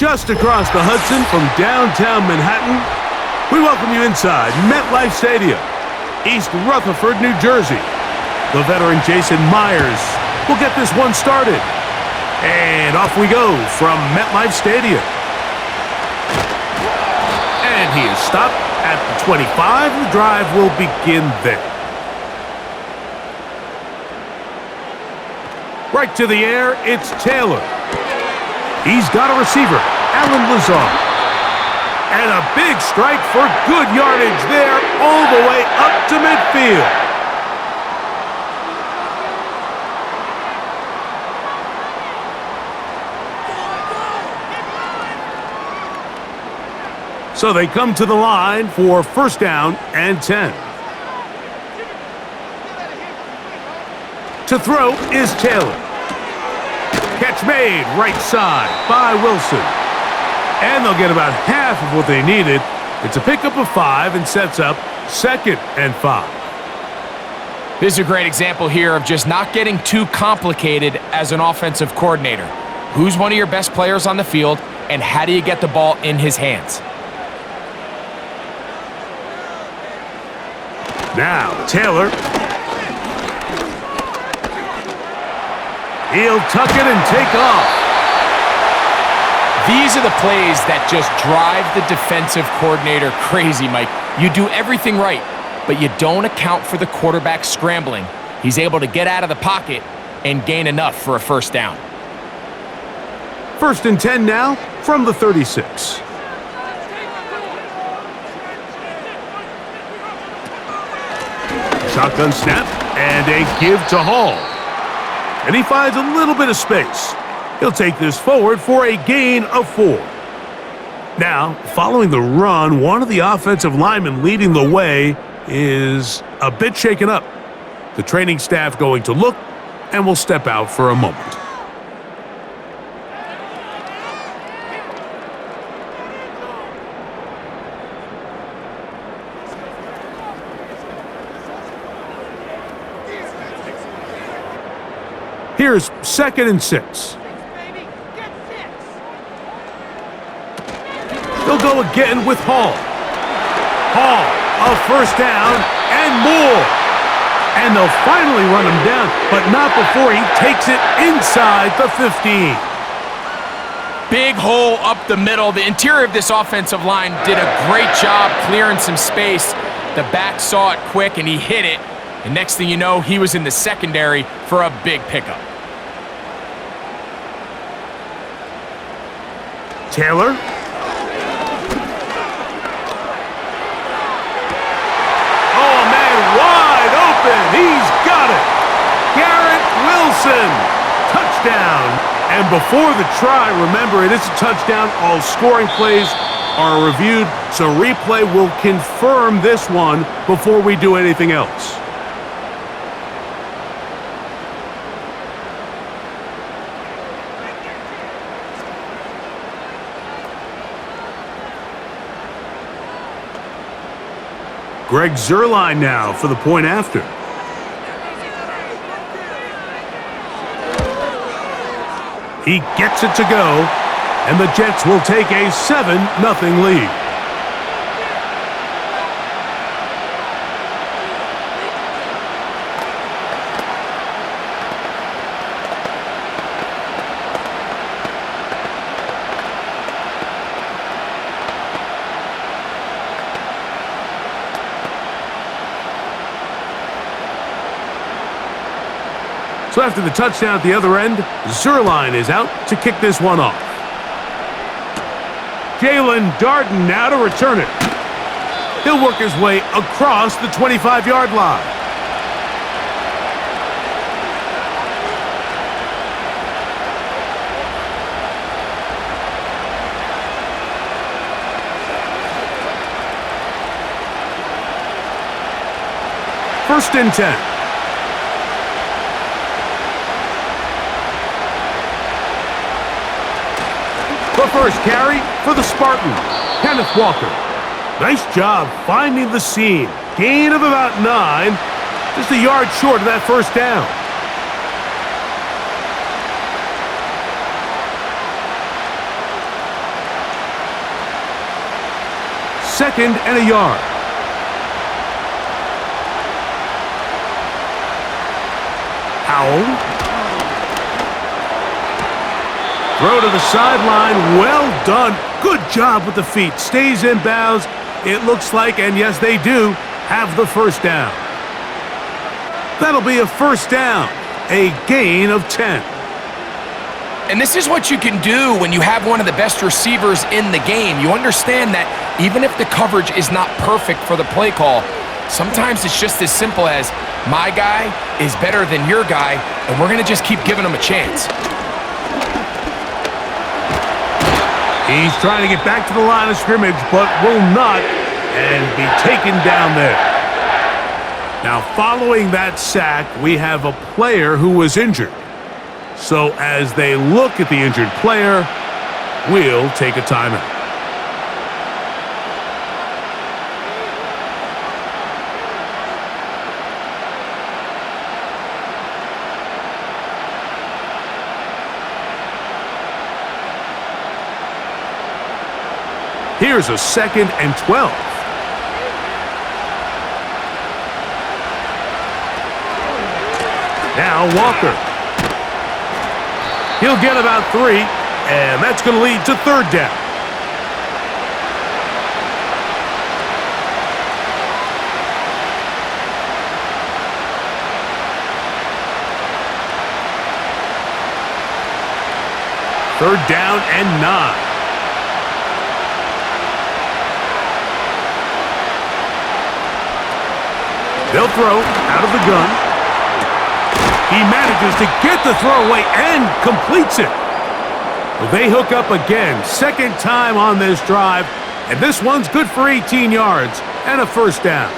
Just across the Hudson from downtown Manhattan, we welcome you inside MetLife Stadium, East Rutherford, New Jersey. The veteran Jason Myers will get this one started. And off we go from MetLife Stadium. And he is stopped at the 25. The drive will begin there. Right to the air, it's Taylor. He's got a receiver, Alan Lazard. And a big strike for good yardage there all the way up to midfield. So they come to the line for first down and 10. To throw is Taylor. Catch made right side by Wilson. And they'll get about half of what they needed. It's a pickup of 5 and sets up 2nd and 5. This is a great example here of just not getting too complicated as an offensive coordinator. Who's one of your best players on the field, and how do you get the ball in his hands? Now, Taylor. He'll tuck it and take off. These are the plays that just drive the defensive coordinator crazy, Mike. You do everything right, but you don't account for the quarterback scrambling. He's able to get out of the pocket and gain enough for a first down. First and 10 now from the 36. Shotgun snap and a give to Hall. And he finds a little bit of space. He'll take this forward for a gain of 4. Now, following the run, one of the offensive linemen leading the way is a bit shaken up. The training staff going to look and will step out for a moment. Here's 2nd and 6. They'll go again with Hall. Hall, a first down and more. And they'll finally run him down, but not before he takes it inside the 15. Big hole up the middle. The interior of this offensive line did a great job clearing some space. The back saw it quick and he hit it. And next thing you know, he was in the secondary for a big pickup. Taylor. Oh, man, wide open. He's got it. Garrett Wilson. Touchdown. And before the try, remember, it is a touchdown. All scoring plays are reviewed, so replay will confirm this one before we do anything else. Greg Zuerlein now for the point after. He gets it to go, and the Jets will take a 7-0 lead. So after the touchdown at the other end, Zuerlein is out to kick this one off. Jalen Darden now to return it. He'll work his way across the 25-yard line. First and 10. The first carry for the Spartans, Kenneth Walker. Nice job finding the seam. Gain of about 9, just a yard short of that first down. 2nd and a yard. Howell. Throw to the sideline. Well done. Good job with the feet. Stays in bounds. It looks like, and yes, they do, have the first down. That'll be a first down. A gain of 10. And this is what you can do when you have one of the best receivers in the game. You understand that even if the coverage is not perfect for the play call, sometimes it's just as simple as, my guy is better than your guy, and we're going to just keep giving him a chance. He's trying to get back to the line of scrimmage, but will not, and be taken down there. Now, following that sack, we have a player who was injured. So as they look at the injured player, we'll take a timeout. Here's a 2nd and 12. Now Walker. He'll get about 3, and that's going to lead to 3rd down. Third down and 9. They'll throw out of the gun. He manages to get the throw away and completes it. Well, they hook up again. 2nd time on this drive, and this one's good for 18 yards and a first down.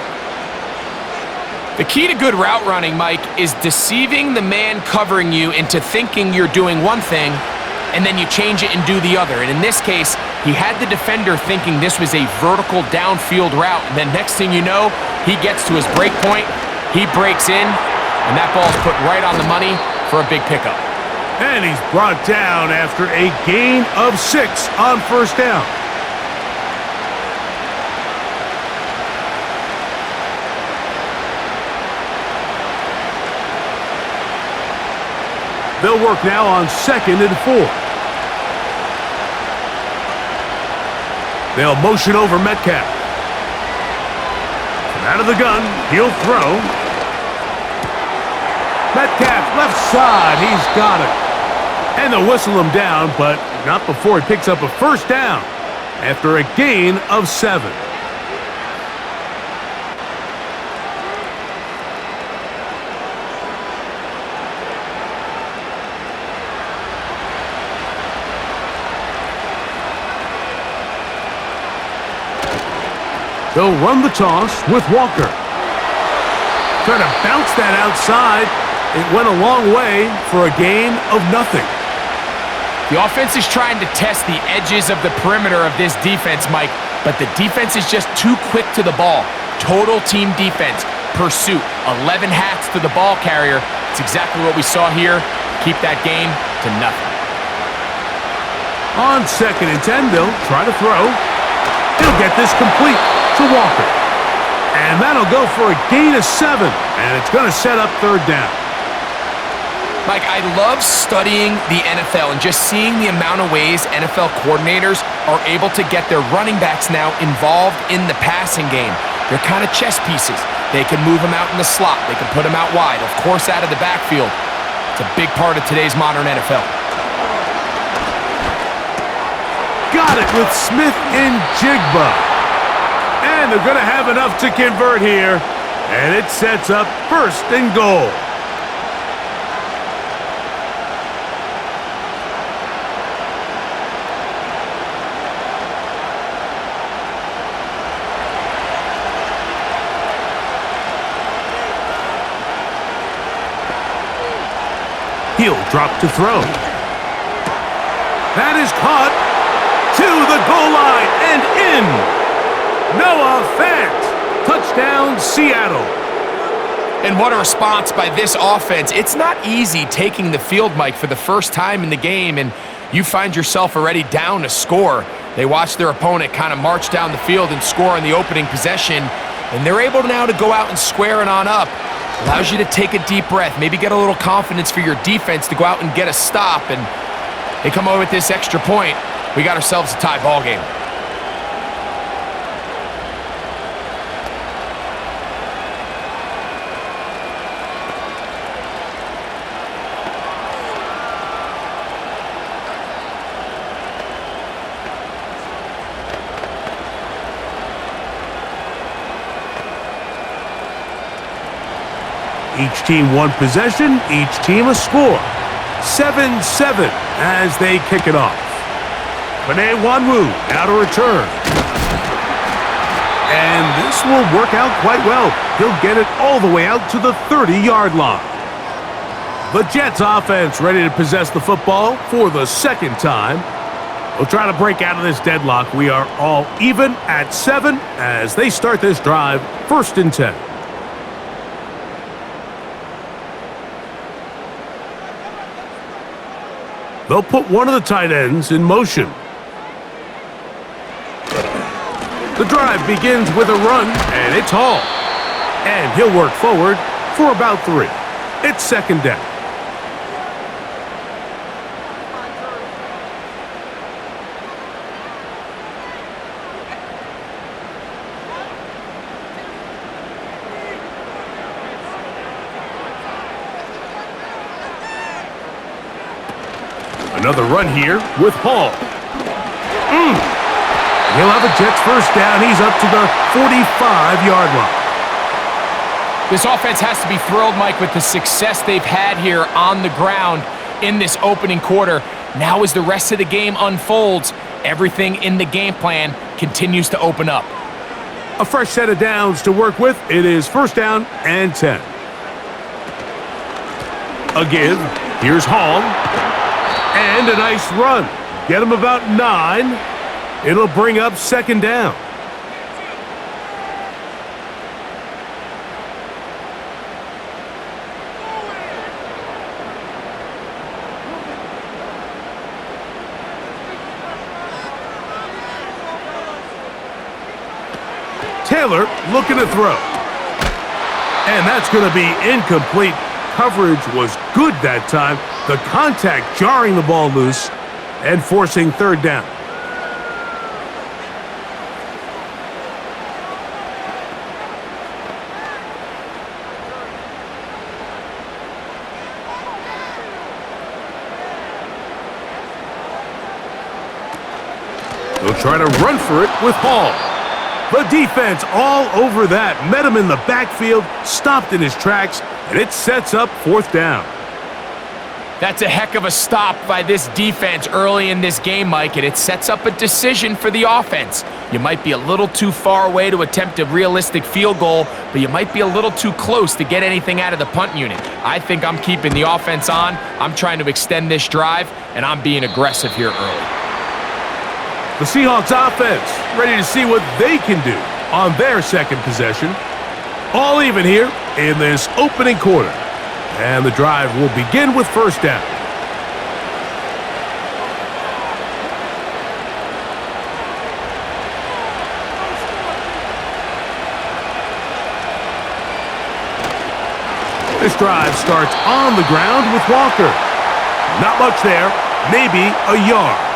The key to good route running, Mike, is deceiving the man covering you into thinking you're doing one thing, and then you change it and do the other. And in this case, he had the defender thinking this was a vertical downfield route, and then next thing you know, he gets to his break point, he breaks in, and that ball's put right on the money for a big pickup. And he's brought down after a gain of 6 on first down. They'll work now on 2nd and 4. They'll motion over Metcalf. Out of the gun, he'll throw. Metcalf, left side, he's got it. And they'll whistle him down, but not before he picks up a first down after a gain of 7. They'll run the toss with Walker. Trying to bounce that outside. It went a long way for a gain of nothing. The offense is trying to test the edges of the perimeter of this defense, Mike, but the defense is just too quick to the ball. Total team defense, pursuit, 11 hats to the ball carrier. It's exactly what we saw here. Keep that game to nothing. On 2nd and 10, they'll try to throw. He'll get this complete to Walker. And that'll go for a gain of 7, and it's going to set up 3rd down. Mike, I love studying the NFL and just seeing the amount of ways NFL coordinators are able to get their running backs now involved in the passing game. They're kind of chess pieces. They can move them out in the slot. They can put them out wide, of course, out of the backfield. It's a big part of today's modern NFL. Got it with Smith and Jigba. And they're going to have enough to convert here. And it sets up 1st and goal. He'll drop to throw. That is caught to the goal line and in. Noah Fant. Touchdown, Seattle. And what a response by this offense. It's not easy taking the field, Mike, for the first time in the game, and you find yourself already down a score. They watch their opponent kind of march down the field and score in the opening possession, and they're able now to go out and square it on up. Allows you to take a deep breath, maybe get a little confidence for your defense to go out and get a stop, and they come away with this extra point. We got ourselves a tie ball game. Each team one possession, each team a score. 7-7 as they kick it off. Wanwu now to return. And this will work out quite well. He'll get it all the way out to the 30-yard line. The Jets offense ready to possess the football for the second time. We'll try to break out of this deadlock. We are all even at 7 as they start this drive, 1st and 10. They'll put one of the tight ends in motion. The drive begins with a run, and it's Hall. And he'll work forward for about 3. It's 2nd down. Another run here with Hall. He'll have a Jets 1st down. He's up to the 45-yard line. This offense has to be thrilled, Mike, with the success they've had here on the ground in this opening quarter. Now as the rest of the game unfolds, everything in the game plan continues to open up. A fresh set of downs to work with. It is 1st down and 10. A give. Here's Hall. And a nice run. Get him about 9. It'll bring up 2nd down. Taylor looking to throw. And that's going to be incomplete. Coverage was good that time. The contact jarring the ball loose and forcing 3rd down. They'll try to run for it with Hall. The defense all over that. Met him in the backfield, stopped in his tracks, and it sets up 4th down. That's a heck of a stop by this defense early in this game, Mike, and it sets up a decision for the offense. You might be a little too far away to attempt a realistic field goal, but you might be a little too close to get anything out of the punt unit. I think I'm keeping the offense on. I'm trying to extend this drive, and I'm being aggressive here early. The Seahawks offense ready to see what they can do on their 2nd possession. All even here in this opening quarter. And the drive will begin with 1st down. This drive starts on the ground with Walker. Not much there, maybe a yard.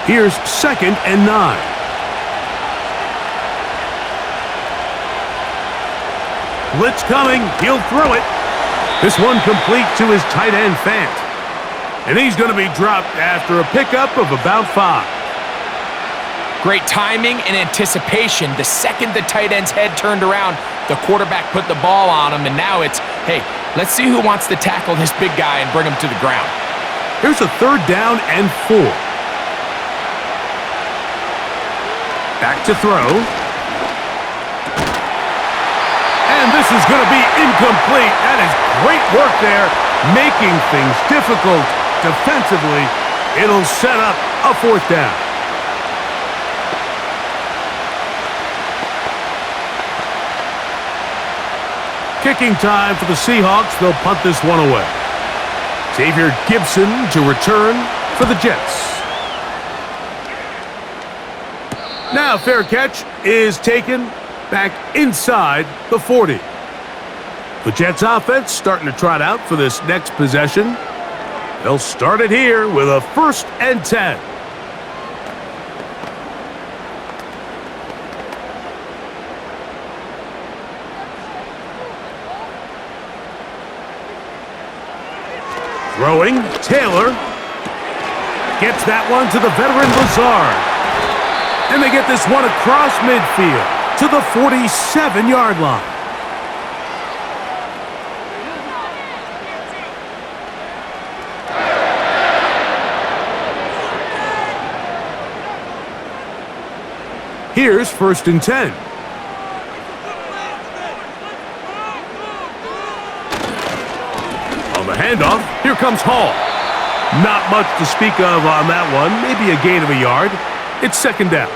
Here's 2nd and 9. Blitz coming. He'll throw it. This one complete to his tight end, Fant. And he's going to be dropped after a pickup of about 5. Great timing and anticipation. The second the tight end's head turned around, the quarterback put the ball on him, and now it's, hey, let's see who wants to tackle this big guy and bring him to the ground. Here's a 3rd down and 4. Back to throw. And this is going to be incomplete. That is great work there, making things difficult defensively. It'll set up a 4th down. Kicking time for the Seahawks. They'll punt this one away. Xavier Gibson to return for the Jets. Now fair catch is taken back inside the 40. The Jets offense starting to trot out for this next possession. They'll start it here with a 1st and 10. Throwing, Taylor gets that one to the veteran Lazard. And they get this one across midfield to the 47-yard line. Here's 1st and 10. On the handoff, here comes Hall. Not much to speak of on that one. Maybe a gain of a yard. It's 2nd down.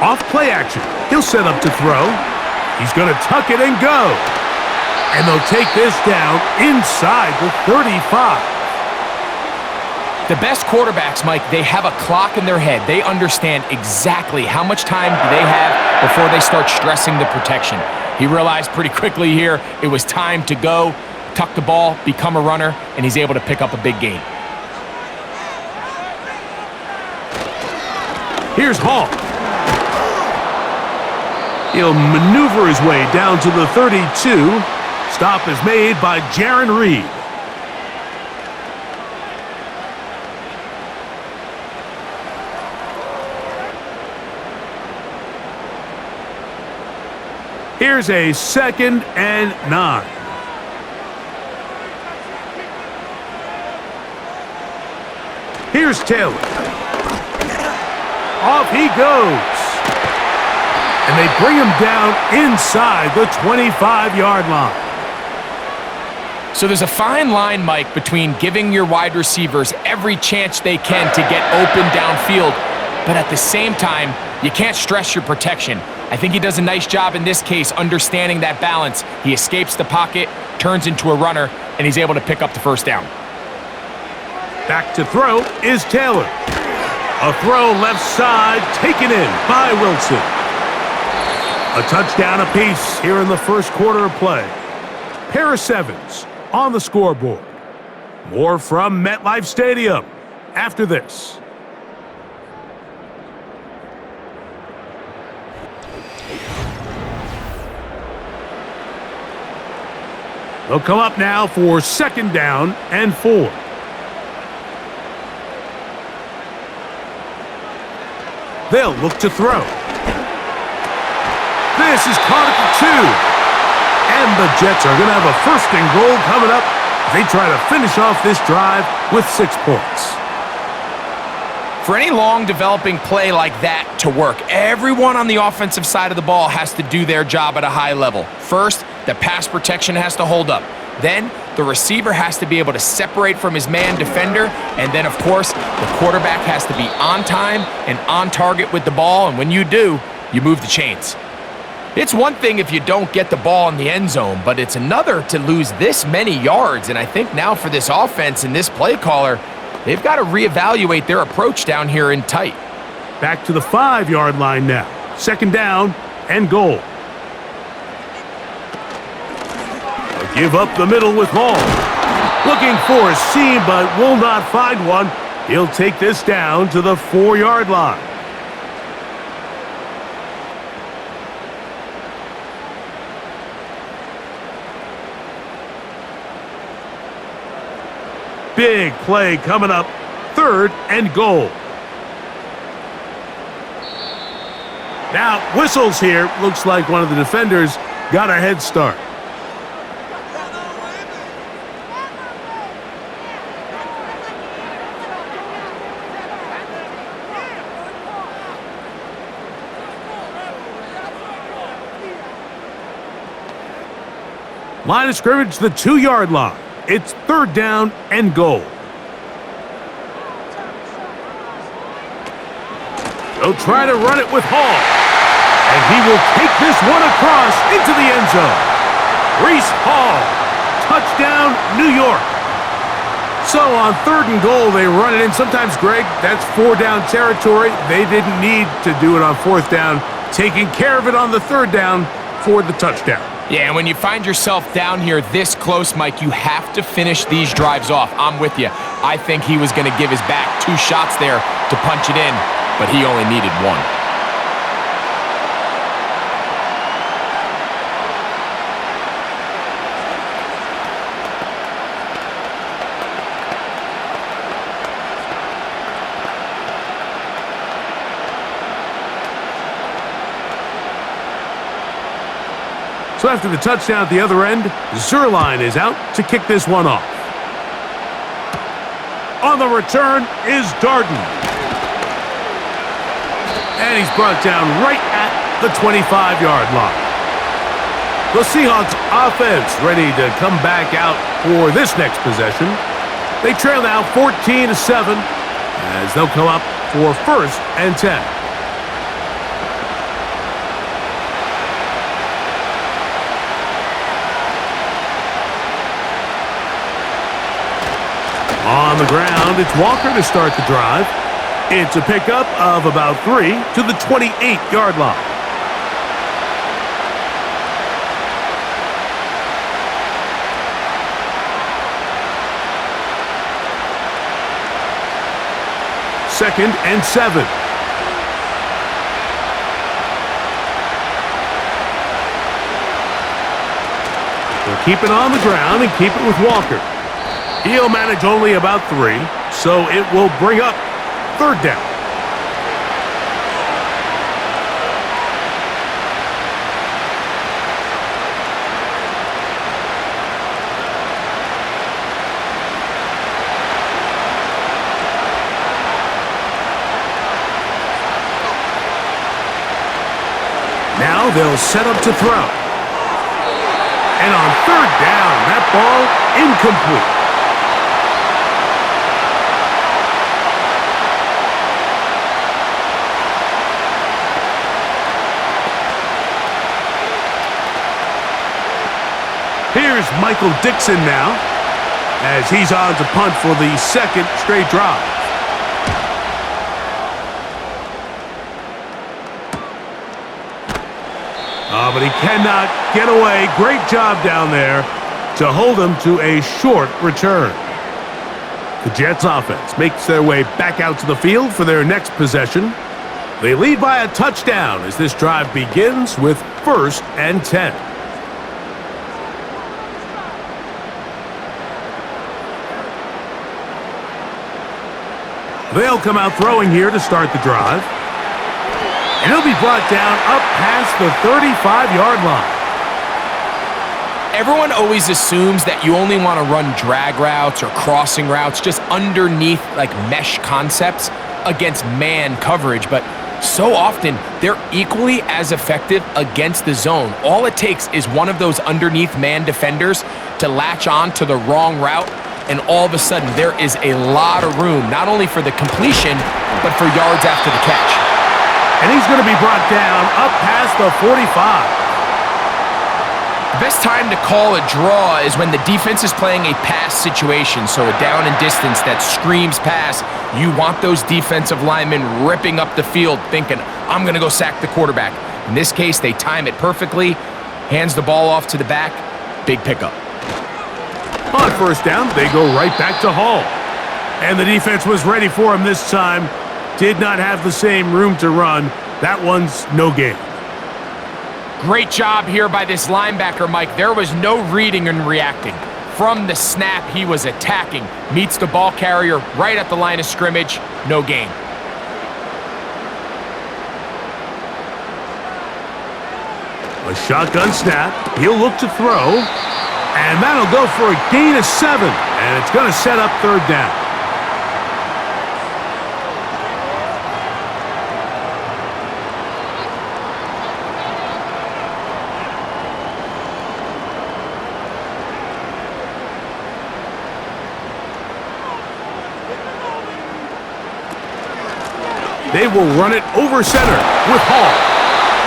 Off play action. He'll set up to throw. He's going to tuck it and go. And they'll take this down inside the 35. The best quarterbacks, Mike, they have a clock in their head. They understand exactly how much time they have before they start stressing the protection. He realized pretty quickly here it was time to go, tuck the ball, become a runner, and he's able to pick up a big gain. Here's Hall. He'll maneuver his way down to the 32. Stop is made by Jarran Reed. Here's a 2nd and 9. Here's Taylor. Off he goes. And they bring him down inside the 25-yard line. So there's a fine line, Mike, between giving your wide receivers every chance they can to get open downfield, but at the same time, you can't stress your protection. I think he does a nice job in this case understanding that balance. He escapes the pocket, turns into a runner, and he's able to pick up the 1st down. Back to throw is Taylor. A throw left side taken in by Wilson. A touchdown apiece here in the 1st quarter of play. Pair of 7s on the scoreboard. More from MetLife Stadium after this. They'll come up now for 2nd down and 4. They'll look to throw. This is caught at the 2. And the Jets are going to have a 1st and goal coming up. They try to finish off this drive with 6 points. For any long developing play like that to work, everyone on the offensive side of the ball has to do their job at a high level. First, the pass protection has to hold up. Then, the receiver has to be able to separate from his man defender. And then, of course, the quarterback has to be on time and on target with the ball. And when you do, you move the chains. It's one thing if you don't get the ball in the end zone, but it's another to lose this many yards. And I think now for this offense and this play caller, they've got to reevaluate their approach down here in tight. Back to the 5-yard line now. 2nd down and goal. They'll give up the middle with Hall. Looking for a seam, but will not find one. He'll take this down to the 4-yard line. Big play coming up. 3rd and goal. Now, whistles here. Looks like one of the defenders got a head start. Line of scrimmage, the 2-yard line. It's 3rd down and goal. They'll try to run it with Hall. And he will take this one across into the end zone. Breece Hall. Touchdown, New York. So on 3rd and goal, they run it in. Sometimes, Greg, that's 4-down territory. They didn't need to do it on 4th down. Taking care of it on the 3rd down for the touchdown. Yeah, and when you find yourself down here this close, Mike, you have to finish these drives off. I'm with you. I think he was going to give his back 2 shots there to punch it in, but he only needed 1. So after the touchdown at the other end, Zerline is out to kick this one off. On the return is Darden. And he's brought down right at the 25-yard line. The Seahawks offense ready to come back out for this next possession. They trail now 14-7 as they'll come up for 1st and 10. On the ground, it's Walker to start the drive. It's a pickup of about 3 to the 28-yard line. Second and 7. They'll keep it on the ground and keep it with Walker. He'll manage only about 3, so it will bring up 3rd down. Now they'll set up to throw. And on 3rd down, that ball incomplete. Here's Michael Dixon now, as he's on to punt for the 2nd straight drive. But he cannot get away. Great job down there to hold him to a short return. The Jets offense makes their way back out to the field for their next possession. They lead by a touchdown as this drive begins with 1st and 10. They'll come out throwing here to start the drive. And he'll be brought down up past the 35-yard line. Everyone always assumes that you only want to run drag routes or crossing routes just underneath like mesh concepts against man coverage, but so often they're equally as effective against the zone. All it takes is one of those underneath man defenders to latch on to the wrong route, and all of a sudden there is a lot of room, not only for the completion, but for yards after the catch. And he's going to be brought down up past the 45. The best time to call a draw is when the defense is playing a pass situation, so a down and distance that screams pass. You want those defensive linemen ripping up the field thinking, I'm going to go sack the quarterback. In this case, they time it perfectly, hands the ball off to the back, big pickup. On 1st down, they go right back to Hall. And the defense was ready for him this time. Did not have the same room to run. That one's no gain. Great job here by this linebacker, Mike. There was no reading and reacting. From the snap, he was attacking. Meets the ball carrier right at the line of scrimmage. No gain. A shotgun snap. He'll look to throw. And that'll go for a gain of 7. And it's going to set up 3rd down. They will run it over center with Hall.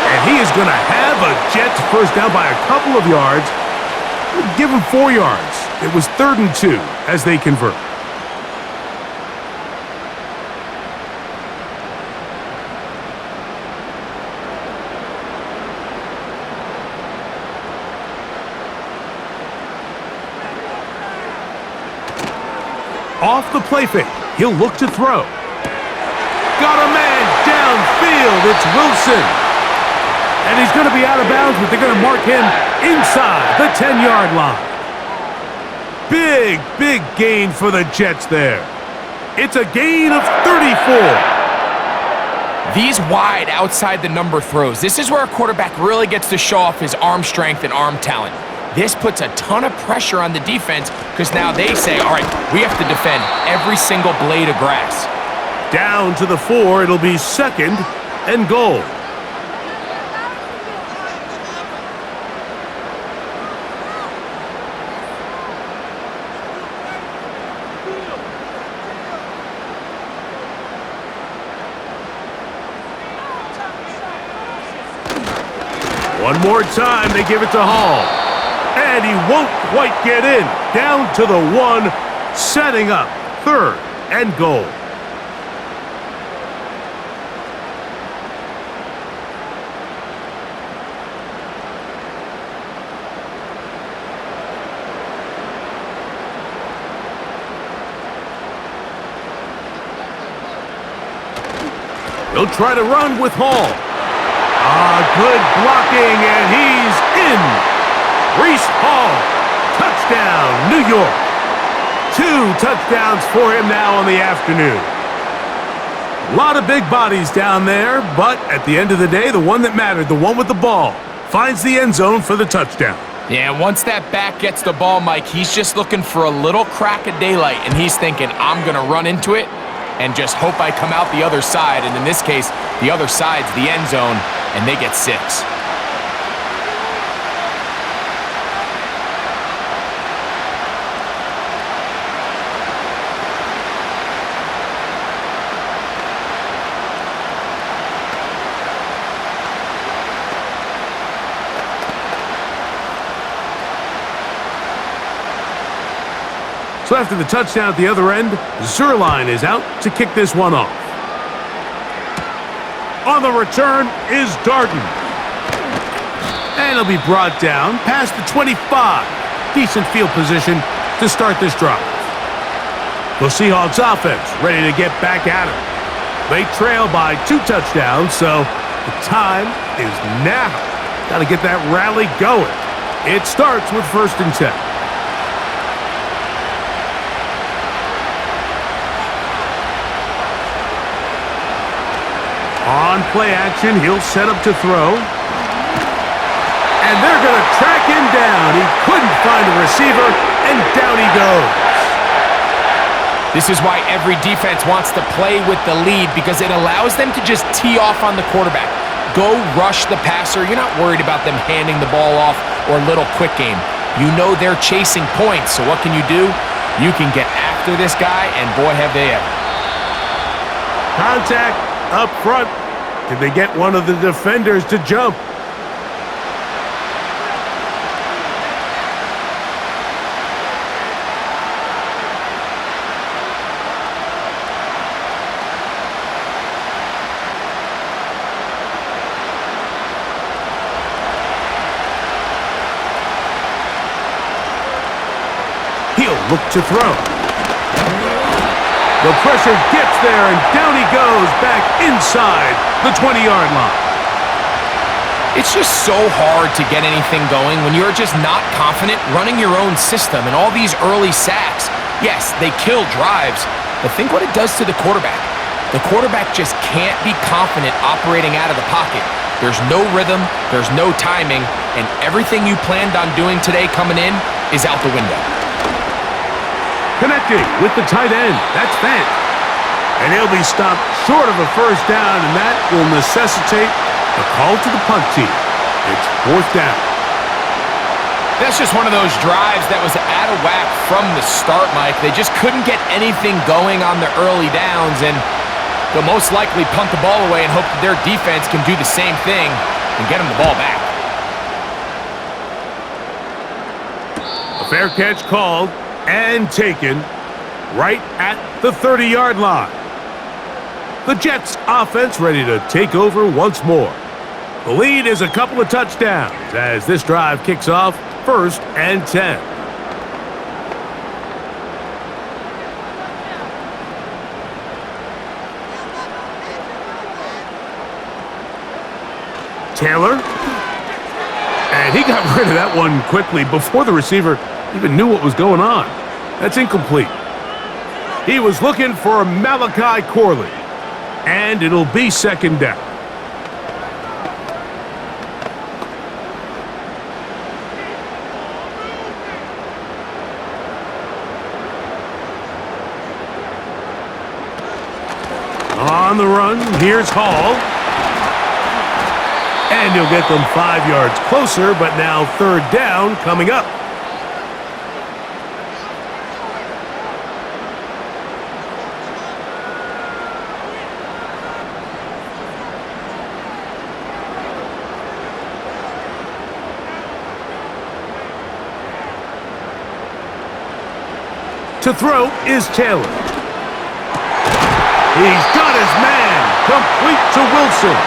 And he is going to have a Jets first down by a couple of yards. Give him 4 yards. It was 3rd and 2 as they convert. Off the play fake, he'll look to throw. Got a man downfield. It's Wilson. And he's going to be out of bounds, but they're going to mark him inside the 10-yard line. Big gain for the Jets there. It's a gain of 34. These wide outside the number throws. This is where a quarterback really gets to show off his arm strength and arm talent. This puts a ton of pressure on the defense because now they say, all right, we have to defend every single blade of grass. Down to the 4, it'll be 2nd and goal. One more time, they give it to Hall. And he won't quite get in. Down to the 1, setting up 3rd and goal. He'll try to run with Hall. Good blocking, and he's in. Reese Hall, touchdown, New York. 2 touchdowns for him now on the afternoon. A lot of big bodies down there, but at the end of the day, the one that mattered, the one with the ball, finds the end zone for the touchdown. Yeah, once that back gets the ball, Mike, he's just looking for a little crack of daylight, and he's thinking, I'm going to run into it and just hope I come out the other side. And in this case, the other side's the end zone, and they get 6. So after the touchdown at the other end, Zerline is out to kick this one off. On the return is Darden. And he'll be brought down past the 25. Decent field position to start this drive. The Seahawks offense ready to get back at it. They trail by 2 touchdowns, so the time is now. Got to get that rally going. It starts with 1st and 10. On play action, he'll set up to throw. And they're going to track him down. He couldn't find a receiver, and down he goes. This is why every defense wants to play with the lead, because it allows them to just tee off on the quarterback. Go rush the passer. You're not worried about them handing the ball off or a little quick game. You know they're chasing points, so what can you do? You can get after this guy, and boy, have they ever. Contact up front. Did they get one of the defenders to jump? He'll look to throw. The pressure gets there, and down he goes back inside the 20-yard line. It's just so hard to get anything going when you're just not confident running your own system, and all these early sacks. Yes, they kill drives, but think what it does to the quarterback. The quarterback just can't be confident operating out of the pocket. There's no rhythm, there's no timing, and everything you planned on doing today coming in is out the window. Connecting with the tight end. That's Fant. And he'll be stopped short of a first down, and that will necessitate a call to the punt team. It's 4th down. That's just one of those drives that was out of whack from the start, Mike. They just couldn't get anything going on the early downs, and They'll most likely punt the ball away and hope that their defense can do the same thing and get them the ball back. A fair catch called and taken right at the 30-yard line. The Jets offense ready to take over once more. The lead is a couple of touchdowns as this drive kicks off 1st and 10. Taylor. And he got rid of that one quickly before the receiver even knew what was going on. That's incomplete. He was looking for Malachi Corley. And it'll be 2nd down. On the run, here's Hall. And he'll get them 5 yards closer, but now 3rd down coming up. To throw is Taylor. He's got his man, complete to Wilson.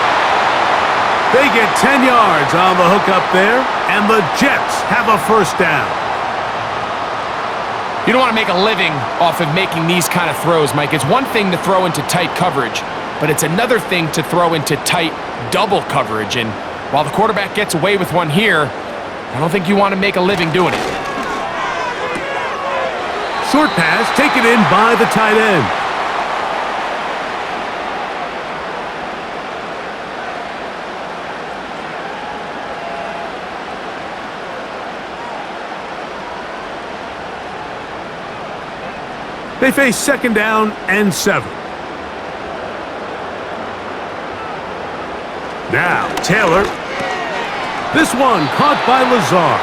They get 10 yards on the hook up there, and the Jets have a 1st down. You don't want to make a living off of making these kind of throws, Mike. It's one thing to throw into tight coverage, but it's another thing to throw into tight double coverage. And while the quarterback gets away with one here, I don't think you want to make a living doing it. Short pass taken in by the tight end. They face 2nd down and 7. Now, Taylor. This one caught by Lazard.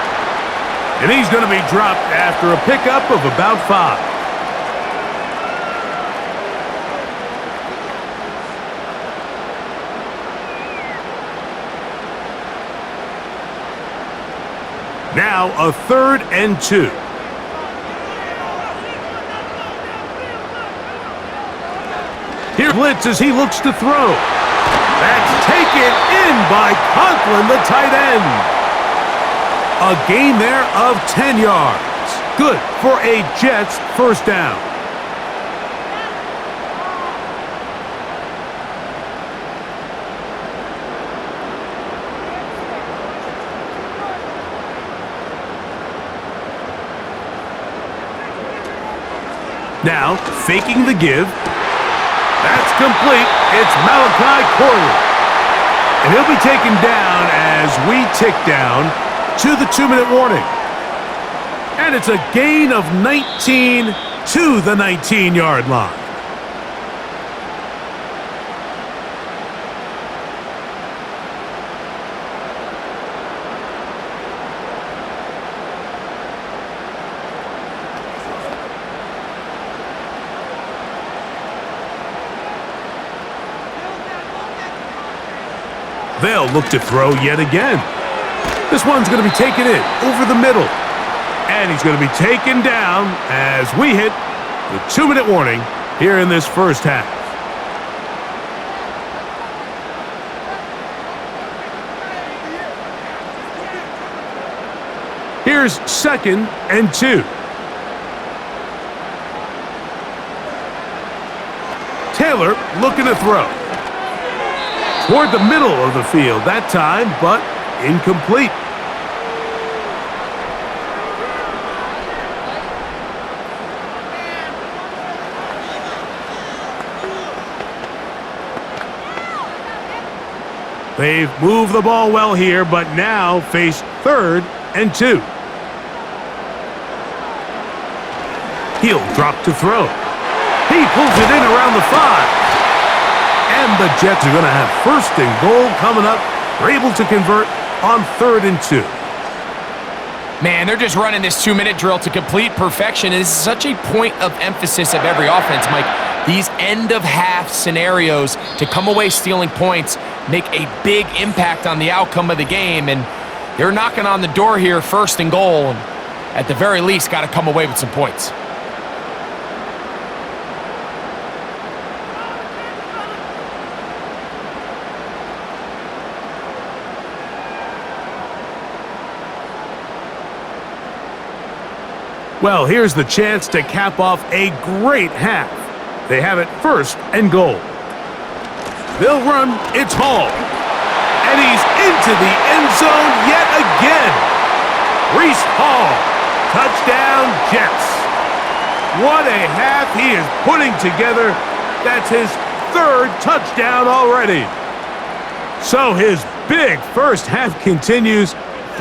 And he's going to be dropped after a pickup of about 5. Now a 3rd and 2. Here blitz as he looks to throw. That's taken in by Conklin, the tight end. A gain there of 10 yards. Good for a Jets 1st down. Now, faking the give. That's complete. It's Malachi Corley. And he'll be taken down as we tick down to the 2-minute warning. And it's a gain of 19 to the 19-yard line. They'll look to throw yet again. This one's going to be taken in over the middle. And he's going to be taken down as we hit the 2-minute warning here in this 1st half. Here's 2nd and 2. Taylor looking to throw. Toward the middle of the field that time, but incomplete. They've moved the ball well here, but now face 3rd and 2. He'll drop to throw. He pulls it in around the 5. And the Jets are going to have 1st and goal coming up. They're able to convert on 3rd and 2. Man, they're just running this 2-minute drill to complete perfection. This is such a point of emphasis of every offense, Mike. These end-of-half scenarios to come away stealing points make a big impact on the outcome of the game, and they're knocking on the door here, first and goal, and at the very least, got to come away with some points. Well, here's the chance to cap off a great half. They have it first and goal. They'll run, it's Hall. And he's into the end zone yet again. Reese Hall, touchdown Jets. What a half he is putting together. That's his third touchdown already. So his big first half continues.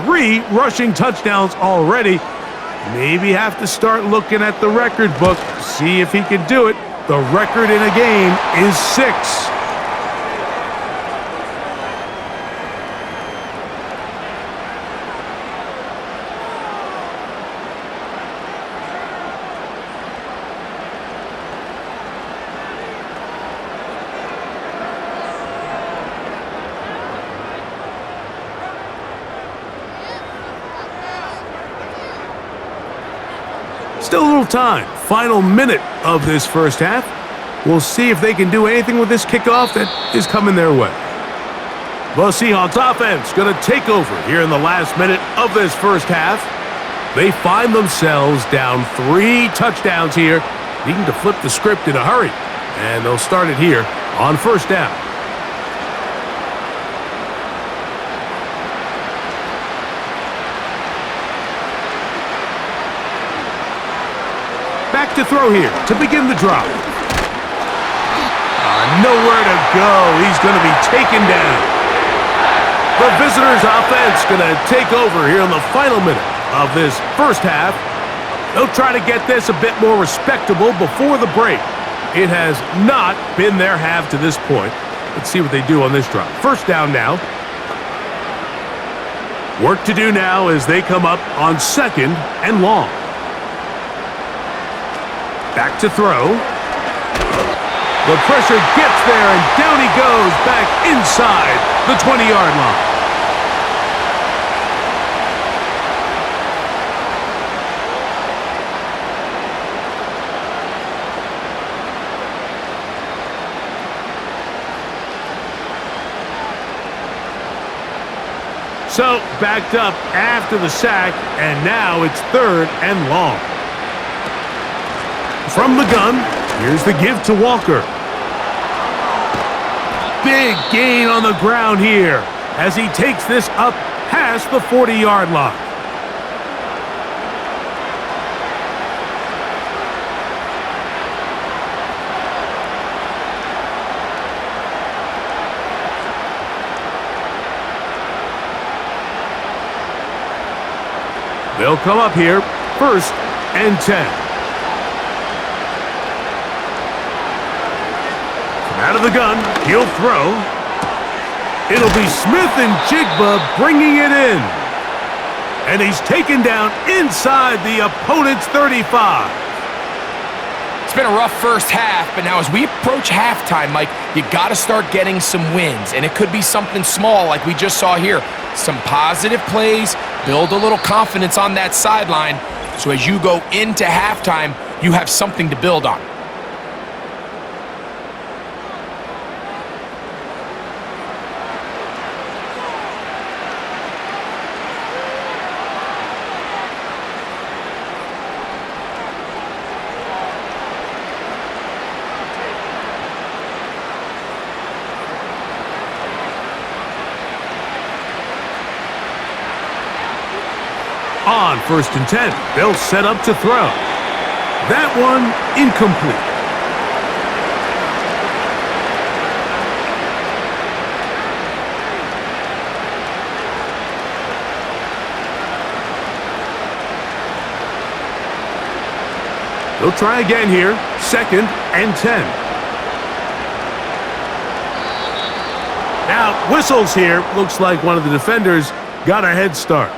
3 rushing touchdowns already. Maybe have to start looking at the record book, see if he can do it. The record in a game is 6. Still a little time. Final minute of this first half. We'll see if they can do anything with this kickoff that is coming their way. The Seahawks offense going to take over here in the last minute of this first half. They find themselves down 3 touchdowns here, needing to flip the script in a hurry. And they'll start it here on first down. Back to throw here to begin the drive. Nowhere to go. He's going to be taken down. The visitors' offense going to take over here in the final minute of this first half. They'll try to get this a bit more respectable before the break. It has not been their half to this point. Let's see what they do on this drive. First down now. Work to do now as they come up on second and long. Back to throw. The pressure gets there, and down he goes back inside the 20-yard line. So, backed up after the sack, and now it's third and long. From the gun, here's the give to Walker. Big gain on the ground here as he takes this up past the 40-yard line. They'll come up here, first and 10. Out of the gun, he'll throw. It'll be Smith and Jigba bringing it in. And he's taken down inside the opponent's 35. It's been a rough first half, but now as we approach halftime, Mike, you got to start getting some wins. And it could be something small like we just saw here. Some positive plays, build a little confidence on that sideline. So as you go into halftime, you have something to build on. On first and 10, they'll set up to throw. That one incomplete. They'll try again here, second and 10. Now, whistles here. Looks like one of the defenders got a head start.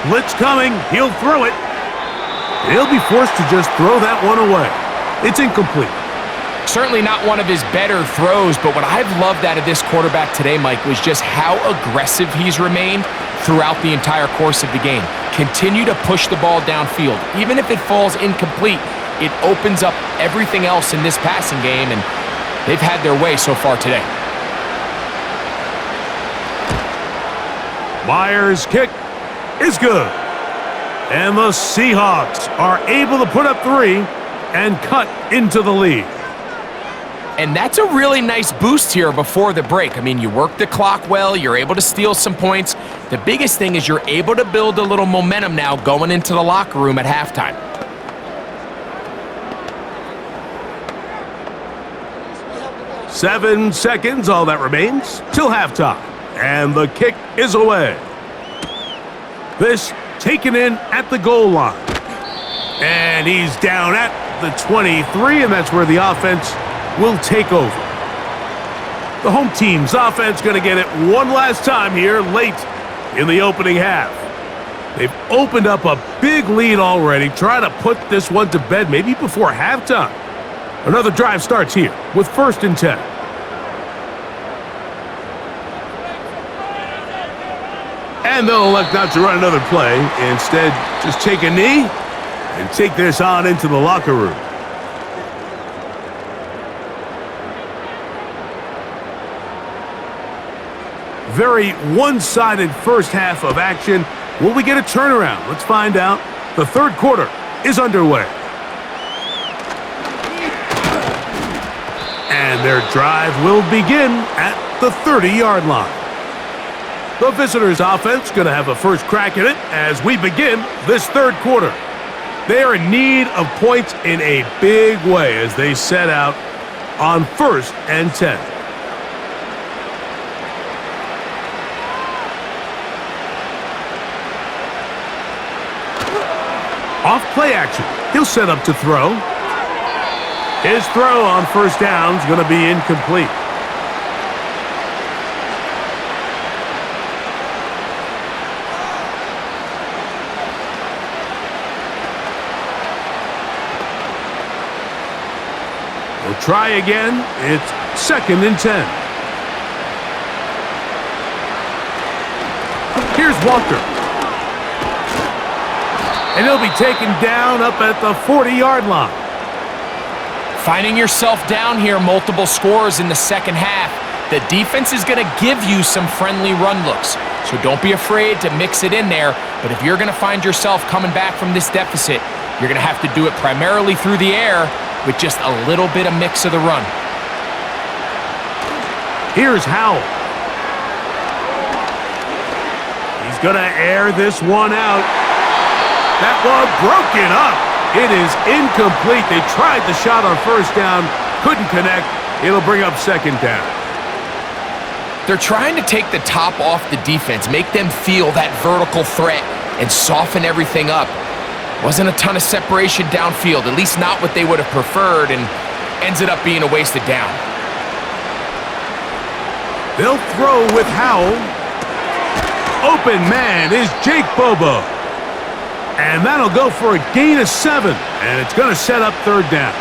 Blitz coming. He'll throw it. He'll be forced to just throw that one away. It's incomplete. Certainly not one of his better throws, but what I've loved out of this quarterback today, Mike, was just how aggressive he's remained throughout the entire course of the game. Continue to push the ball downfield. Even if it falls incomplete, it opens up everything else in this passing game, and they've had their way so far today. Myers' kick is good. And the Seahawks are able to put up 3 and cut into the lead. And that's a really nice boost here before the break. I mean, you work the clock well, you're able to steal some points. The biggest thing is you're able to build a little momentum now going into the locker room at halftime. Seven seconds, all that remains, till halftime. And the kick is away. This taken in at the goal line. And he's down at the 23, and that's where the offense will take over. The home team's offense going to get it one last time here late in the opening half. They've opened up a big lead already, trying to put this one to bed maybe before halftime. Another drive starts here with 1st and 10. And they'll elect not to run another play. Instead, just take a knee and take this on into the locker room. Very one-sided first half of action. Will we get a turnaround? Let's find out. The third quarter is underway. And their drive will begin at the 30-yard line. The visitors' offense going to have a first crack at it as we begin this third quarter. They are in need of points in a big way as they set out on 1st and 10. Off play action. He'll set up to throw. His throw on 1st down is going to be incomplete. We'll try again. It's 2nd and 10. Here's Walker. And he'll be taken down up at the 40-yard line. Finding yourself down here, multiple scores in the second half. The defense is going to give you some friendly run looks, so don't be afraid to mix it in there. But if you're going to find yourself coming back from this deficit, you're going to have to do it primarily through the air with just a little bit of mix of the run. Here's Howell. He's going to air this one out. That one broken up. It is incomplete. They tried the shot on 1st down, couldn't connect. It'll bring up 2nd down. They're trying to take the top off the defense, make them feel that vertical threat, and soften everything up. Wasn't a ton of separation downfield, at least not what they would have preferred, and ends it up being a wasted down. They'll throw with Howell. Open man is Jake Bobo. And that'll go for a gain of 7, and it's going to set up 3rd down.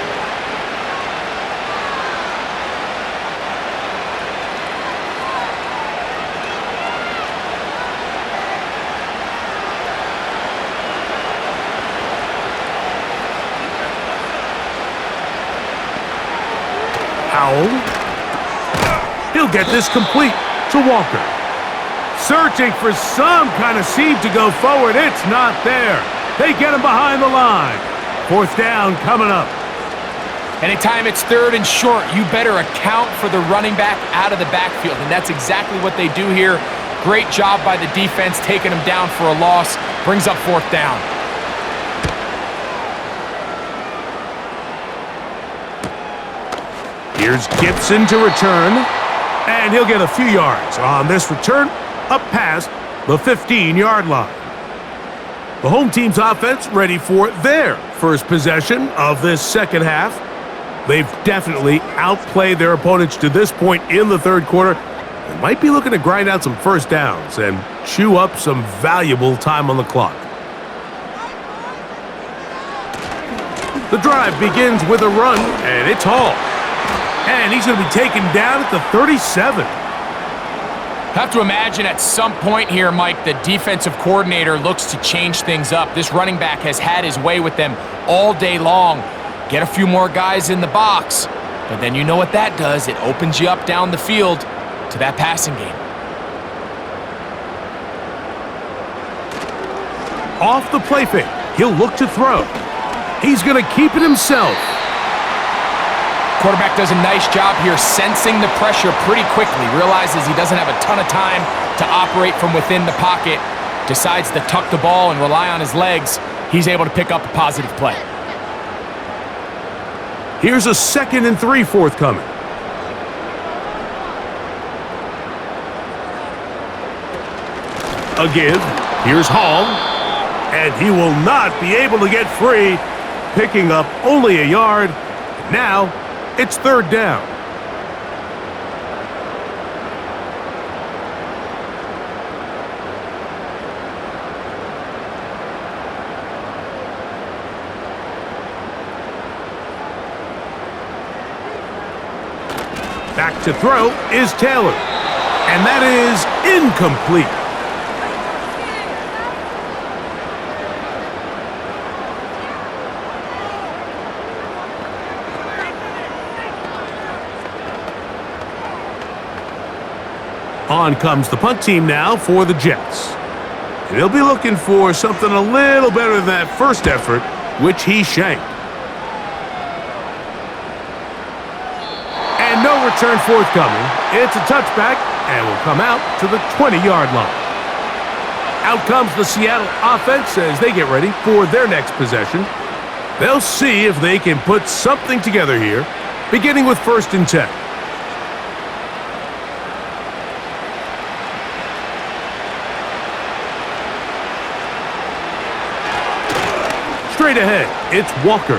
Howell. He'll get this complete to Walker. Searching for some kind of seam to go forward. It's not there. They get him behind the line. 4th down coming up. Anytime it's 3rd and short, you better account for the running back out of the backfield, and that's exactly what they do here. Great job by the defense taking him down for a loss. Brings up 4th down. Here's Gibson to return, and he'll get a few yards on this return up past the 15-yard line. The home team's offense ready for their first possession of this second half. They've definitely outplayed their opponents to this point in the third quarter. They might be looking to grind out some 1st downs, and chew up some valuable time on the clock. The drive begins with a run, and it's Hall. And he's going to be taken down at the 37. Have to imagine at some point here, Mike, the defensive coordinator looks to change things up. This running back has had his way with them all day long. Get a few more guys in the box, but then you know what that does. It opens you up down the field to that passing game. Off the play fake, he'll look to throw. He's going to keep it himself. Quarterback does a nice job here sensing the pressure pretty quickly, realizes he doesn't have a ton of time to operate from within the pocket, decides to tuck the ball and rely on his legs. He's able to pick up a positive play. Here's a 2nd and 3 forthcoming. A give. Here's Hall. And he will not be able to get free, picking up only a yard. Now, it's 3rd down. Back to throw is Taylor. And that is incomplete. On comes the punt team now for the Jets. And he'll be looking for something a little better than that first effort, which he shanked. And no return forthcoming. It's a touchback and will come out to the 20-yard line. Out comes the Seattle offense as they get ready for their next possession. They'll see if they can put something together here, beginning with 1st and 10. Straight ahead, it's Walker.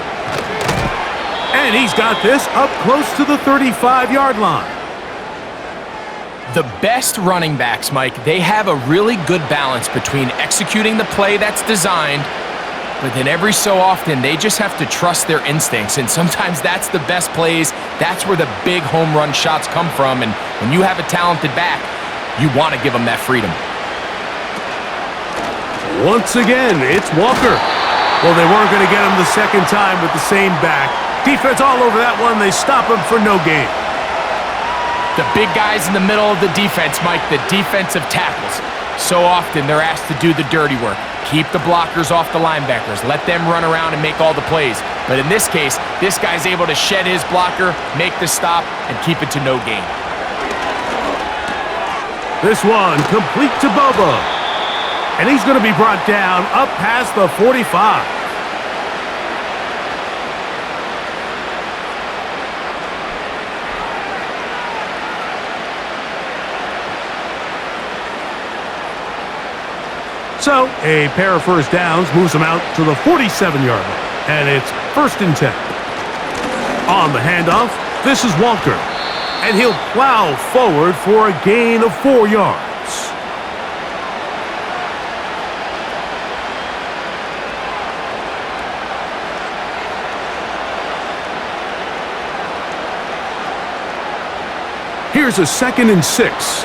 And he's got this up close to the 35-yard line. The best running backs, Mike, they have a really good balance between executing the play that's designed, but then every so often they just have to trust their instincts, and sometimes that's the best plays. That's where the big home run shots come from, and when you have a talented back, you want to give them that freedom. Once again, it's Walker. Well, they weren't going to get him the second time with the same back. Defense all over that one. They stop him for no gain. The big guys in the middle of the defense, Mike, the defensive tackles. So often they're asked to do the dirty work. Keep the blockers off the linebackers. Let them run around and make all the plays. But in this case, this guy's able to shed his blocker, make the stop, and keep it to no gain. This one complete to Bobo. And he's going to be brought down up past the 45. So, a pair of first downs moves him out to the 47-yard line. And it's 1st and 10. On the handoff, this is Walker. And he'll plow forward for a gain of 4 yards. Here's a 2nd and 6.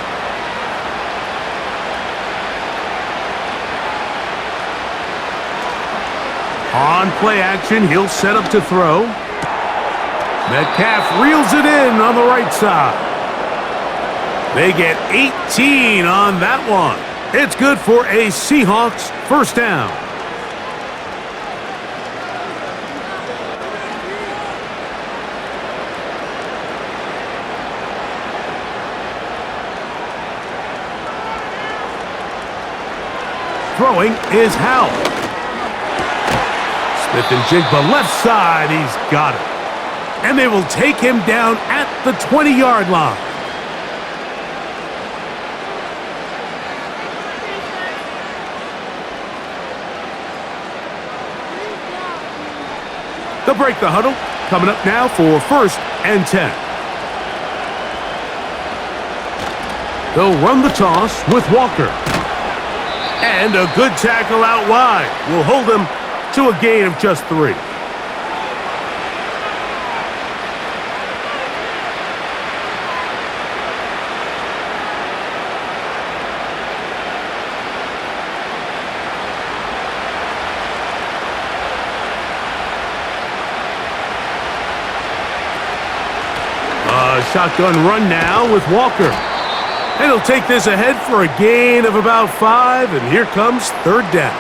On play action, he'll set up to throw. Metcalf reels it in on the right side. They get 18 on that one. It's good for a Seahawks first down. Throwing is Howell. Smith and Jigba left side. He's got it. And they will take him down at the 20-yard line. They'll break the huddle. Coming up now for 1st and 10. They'll run the toss with Walker. And a good tackle out wide will hold them to a gain of just 3. Shotgun run now with Walker. And he'll take this ahead for a gain of about 5, and here comes 3rd down.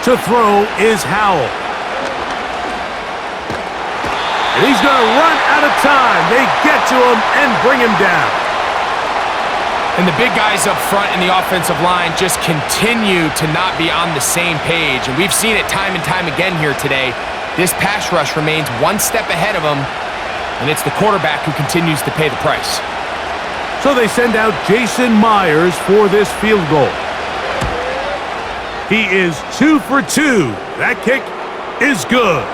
To throw is Howell. And he's going to run out of time. They get to him and bring him down. And the big guys up front in the offensive line just continue to not be on the same page. And we've seen it time and time again here today. This pass rush remains one step ahead of them, and it's the quarterback who continues to pay the price. So they send out Jason Myers for this field goal. He is 2 for 2. That kick is good.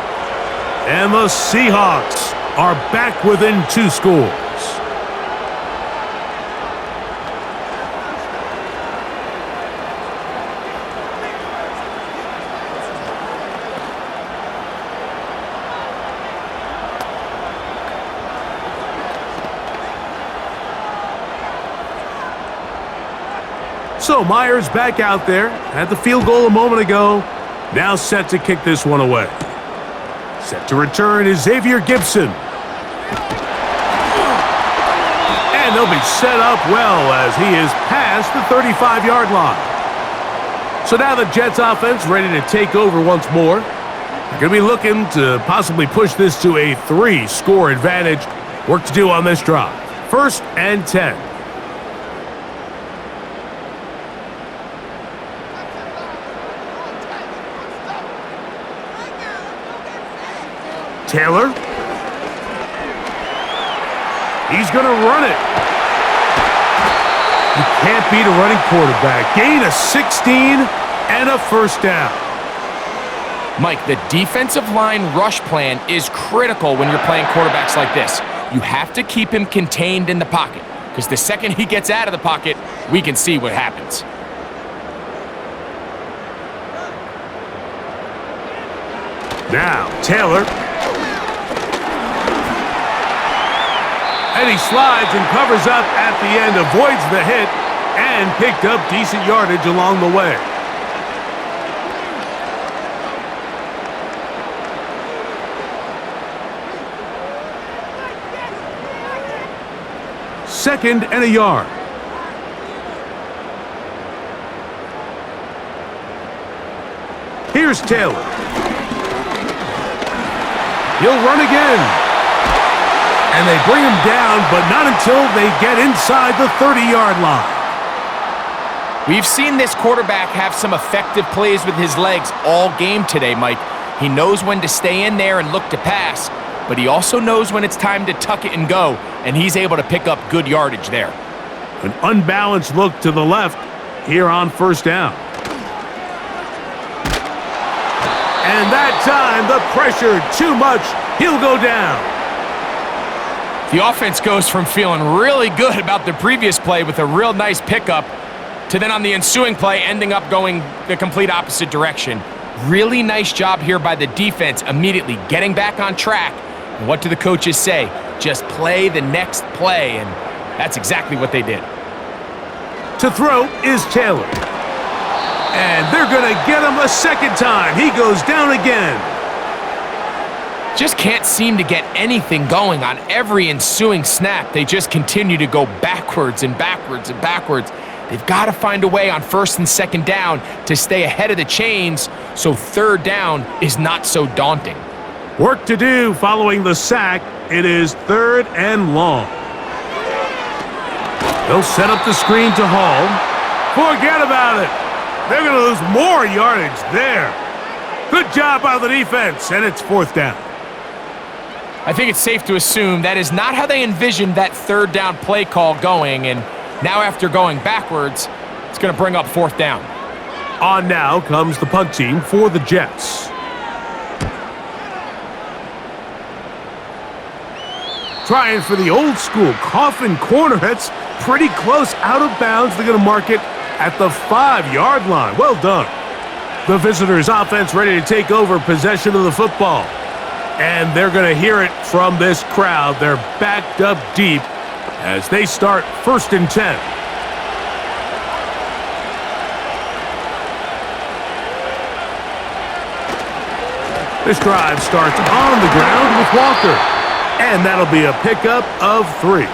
And the Seahawks are back within 2 scores. So Myers back out there, had the field goal a moment ago, now set to kick this one away. Set to return is Xavier Gibson. And they'll be set up well as he is past the 35-yard line. So now the Jets offense ready to take over once more. They're going to be looking to possibly push this to a 3-score advantage. Work to do on this drive. 1st and 10. Taylor. He's going to run it. You can't beat a running quarterback. Gain of 16 and a 1st down. Mike, the defensive line rush plan is critical when you're playing quarterbacks like this. You have to keep him contained in the pocket, because the second he gets out of the pocket, we can see what happens. Now, Taylor. And he slides and covers up at the end, avoids the hit, and picked up decent yardage along the way. Second and a yard. Here's Taylor. He'll run again. And they bring him down, but not until they get inside the 30-yard line. We've seen this quarterback have some effective plays with his legs all game today, Mike. He knows when to stay in there and look to pass, but he also knows when it's time to tuck it and go, and he's able to pick up good yardage there. An unbalanced look to the left here on 1st down. And that time, the pressure too much. He'll go down. The offense goes from feeling really good about the previous play with a real nice pickup to then on the ensuing play ending up going the complete opposite direction. Really nice job here by the defense immediately getting back on track. And what do the coaches say? Just play the next play, and that's exactly what they did. To throw is Taylor. And they're going to get him a 2nd time. He goes down again. Just can't seem to get anything going on every ensuing snap. They just continue to go backwards and backwards and backwards. They've got to find a way on 1st and 2nd down to stay ahead of the chains so 3rd down is not so daunting. Work to do following the sack. It is 3rd and long. They'll set up the screen to Hall. Forget about it. They're going to lose more yardage there. Good job by the defense, and it's 4th down. I think it's safe to assume that is not how they envisioned that 3rd down play call going, and Now after going backwards, it's going to bring up 4th down. On now comes the punt team for the Jets. Trying for the old school coffin corner. That's pretty close out of bounds. They're going to mark it at the 5-yard line. Well done. The visitors' offense ready to take over possession of the football. And they're going to hear it from this crowd. They're backed up deep as they start 1st and 10. This drive starts on the ground with Walker. And that'll be a pickup of 3.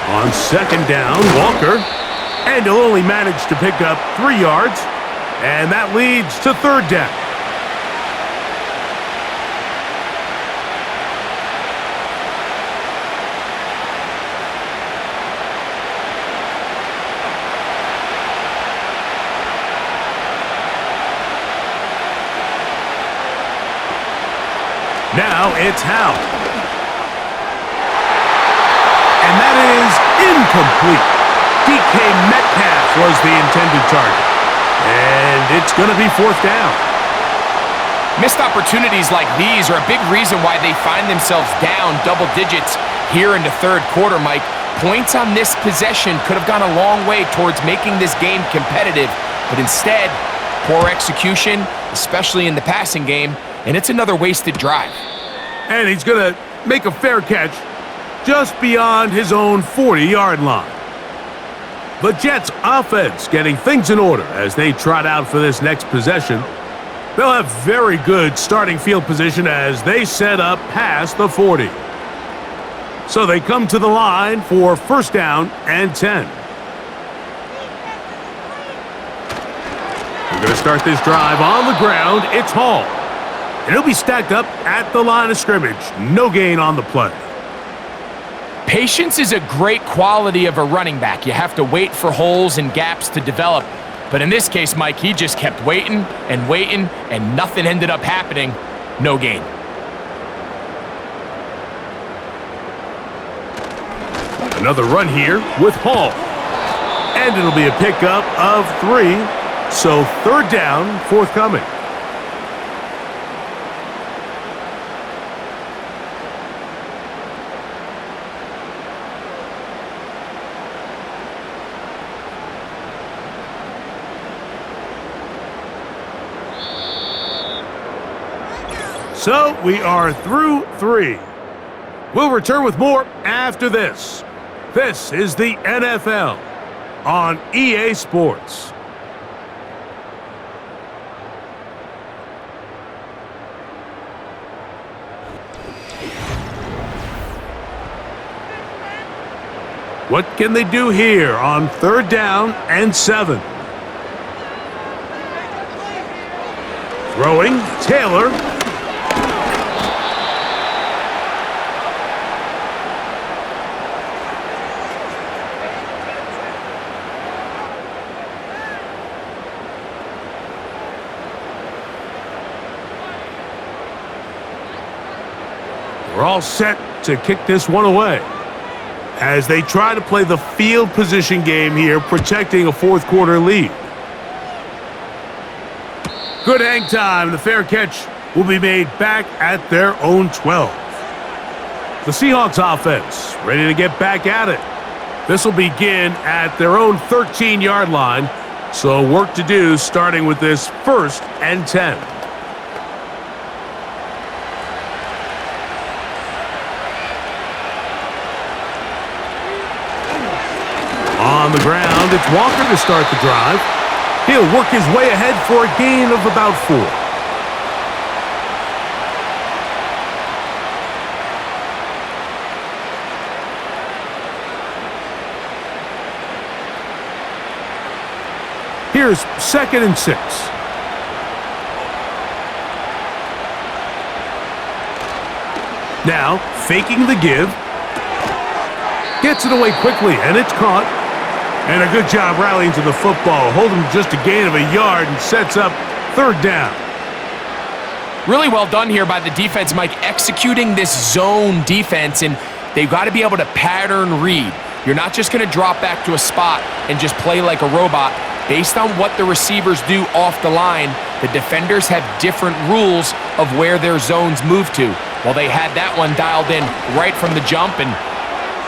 On 2nd down, Walker. And he'll only manage to pick up 3 yards. And that leads to 3rd down. Now it's Howe. And that is incomplete. DK Metcalf was the intended target. And it's going to be 4th down. Missed opportunities like these are a big reason why they find themselves down double digits here in the 3rd quarter, Mike. Points on this possession could have gone a long way towards making this game competitive, but instead, poor execution, especially in the passing game, and it's another wasted drive. And he's going to make a fair catch just beyond his own 40-yard line. The Jets offense getting things in order as they trot out for this next possession. They'll have very good starting field position as they set up past the 40. So they come to the line for 1st down and 10. We're going to start this drive on the ground. It's Hall. And he'll be stacked up at the line of scrimmage. No gain on the play. Patience is a great quality of a running back. You have to wait for holes and gaps to develop. But in this case, Mike, he just kept waiting, and nothing ended up happening. No gain. Another run here with Hall. And it'll be a pickup of 3. So 3rd down forthcoming. So we are through 3. We'll return with more after this. This is the NFL on EA Sports. What can they do here on 3rd down and 7? Throwing, Taylor. We're all set to kick this one away as they try to play the field position game here, protecting a 4th quarter lead. Good hang time. The fair catch will be made back at their own 12. The Seahawks offense ready to get back at it. This will begin at their own 13-yard line, so work to do starting with this 1st and 10. On the ground, it's Walker to start the drive. He'll work his way ahead for a gain of about 4. Here's 2nd and 6. Now, faking the give. Gets it away quickly, and it's caught. And a good job rallying to the football. Holding just a gain of a yard and sets up third down. Really well done here by the defense, Mike, executing this zone defense, and they've got to be able to pattern read. You're not just going to drop back to a spot and just play like a robot. Based on what the receivers do off the line, the defenders have different rules of where their zones move to. Well, they had that one dialed in right from the jump, and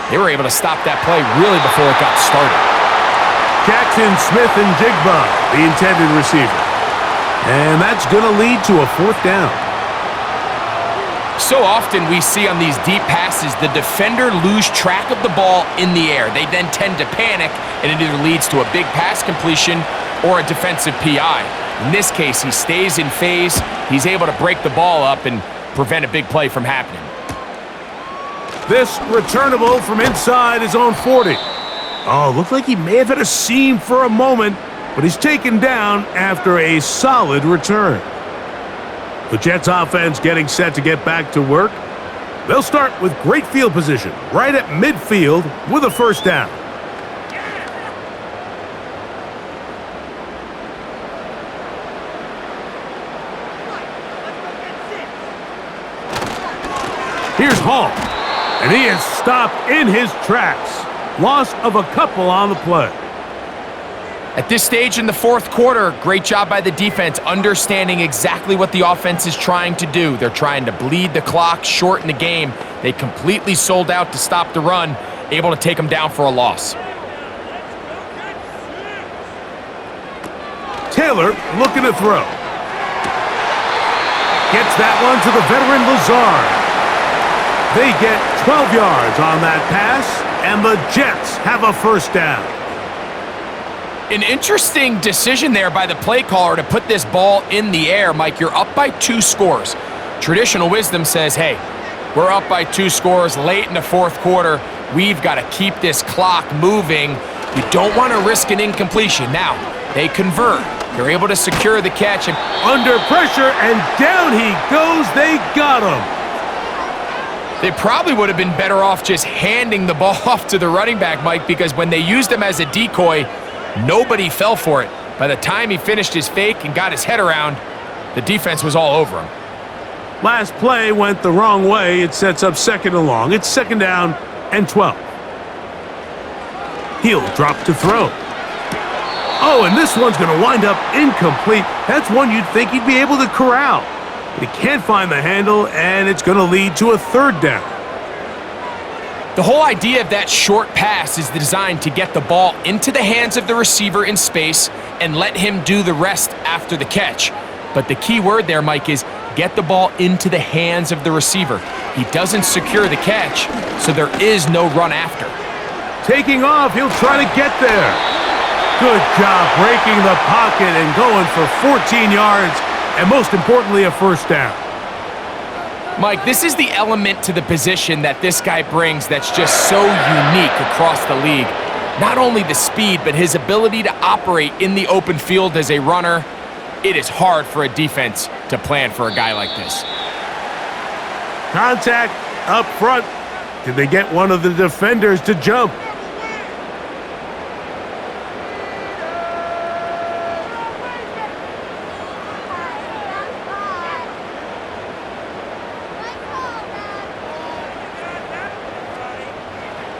they were able to stop that play really before it got started. Jackson, Smith, and Jigba, the intended receiver. And that's going to lead to a fourth down. So often we see on these deep passes, the defender lose track of the ball in the air. They then tend to panic, and it either leads to a big pass completion or a defensive PI. In this case, he stays in phase. He's able to break the ball up and prevent a big play from happening. This returnable from inside his own 40. Oh, looked like he may have hit a seam for a moment, but he's taken down after a solid return. The Jets offense getting set to get back to work. They'll start with great field position right at midfield with a first down. Here's Hall, and he is stopped in his tracks. Loss of a couple on the play. At this stage in the fourth quarter, great job by the defense, understanding exactly what the offense is trying to do. They're trying to bleed the clock, shorten the game. They completely sold out to stop the run, able to take them down for a loss. Taylor looking to throw. Gets that one to the veteran Lazard. They get 12 yards on that pass, and the Jets have a first down. An interesting decision there by the play caller to put this ball in the air. Mike, you're up by 2 scores. Traditional wisdom says, hey, we're up by 2 scores late in the fourth quarter. We've got to keep this clock moving. You don't want to risk an incompletion. Now, they convert. They're able to secure the catch. And under pressure, and down he goes. They got him. They probably would have been better off just handing the ball off to the running back, Mike, because when they used him as a decoy, nobody fell for it. By the time he finished his fake and got his head around, the defense was all over him. Last play went the wrong way. It sets up second and long. It's second down and 12. He'll drop to throw. Oh, and this one's going to wind up incomplete. That's one you'd think he'd be able to corral. But he can't find the handle, and it's going to lead to a third down. The whole idea of that short pass is designed to get the ball into the hands of the receiver in space and let him do the rest after the catch. But the key word there, Mike, is get the ball into the hands of the receiver. He doesn't secure the catch, so there is no run after. Taking off, he'll try to get there. Good job breaking the pocket and going for 14 yards, and most importantly, a first down. Mike, this is the element to the position that this guy brings that's just so unique across the league. Not only the speed, but his ability to operate in the open field as a runner. It is hard for a defense to plan for a guy like this. Contact up front. Did they get one of the defenders to jump?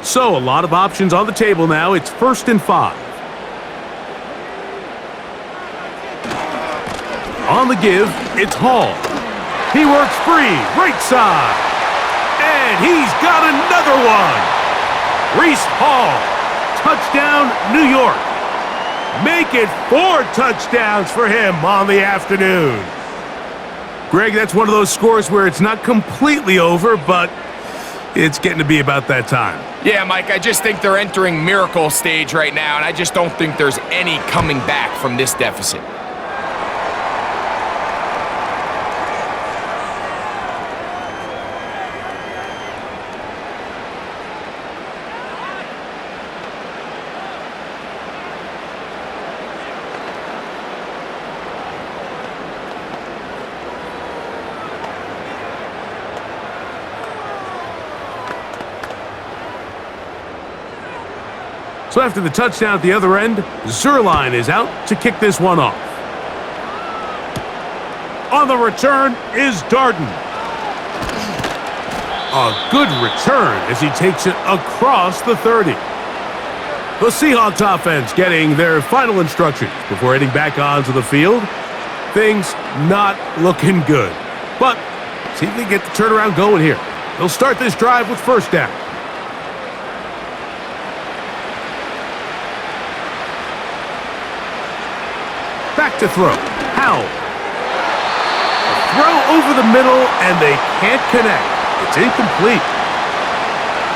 So, a lot of options on the table now. It's 1st and 5. On the give, it's Hall. He works free, right side. And he's got another one. Reese Hall, touchdown, New York. Make it 4 touchdowns for him on the afternoon. Greg, that's one of those scores where it's not completely over, but it's getting to be about that time. Yeah, Mike, I just think they're entering miracle stage right now, and I just don't think there's any coming back from this deficit. So after the touchdown at the other end, Zerline is out to kick this one off. On the return is Darden. A good return as he takes it across the 30. The Seahawks offense getting their final instructions before heading back onto the field. Things not looking good. But see if they get the turnaround going here. They'll start this drive with first down. Back to throw. Howell. Throw over the middle, and they can't connect. It's incomplete.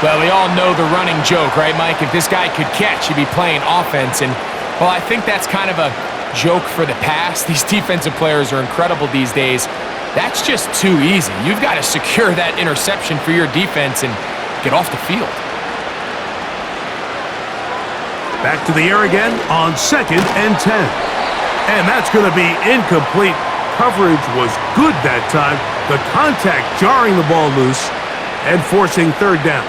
Well, we all know the running joke, right, Mike? If this guy could catch, he'd be playing offense. And, well, I think that's kind of a joke for the past. These defensive players are incredible these days. That's just too easy. You've got to secure that interception for your defense and get off the field. Back to the air again on 2nd and 10. And that's going to be incomplete. Coverage was good that time. The contact jarring the ball loose and forcing third down.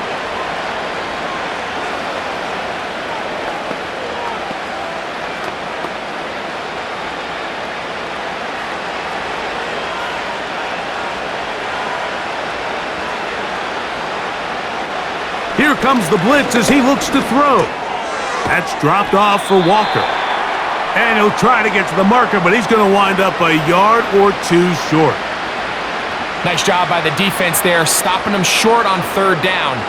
Here comes the blitz as he looks to throw. That's dropped off for Walker. And he'll try to get to the marker, but he's going to wind up a yard or two short. Nice job by the defense there, stopping him short on third down.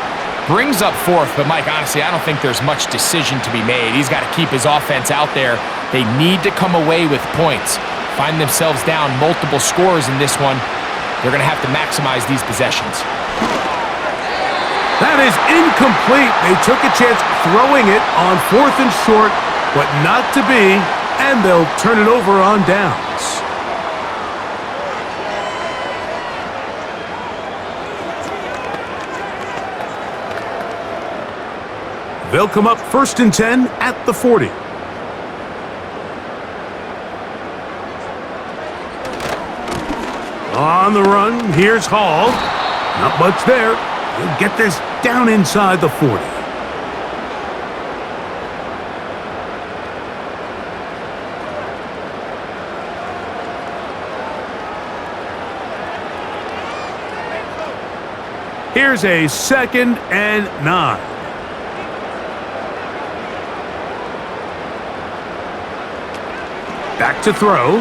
Brings up fourth, but Mike, honestly, I don't think there's much decision to be made. He's got to keep his offense out there. They need to come away with points. Find themselves down multiple scores in this one. They're going to have to maximize these possessions. That is incomplete. They took a chance throwing it on 4th and short, but not to be, and they'll turn it over on downs. They'll come up 1st and 10 at the 40. On the run, here's Hall. Not much there. He'll get this down inside the 40. Here's a 2nd and 9. Back to throw.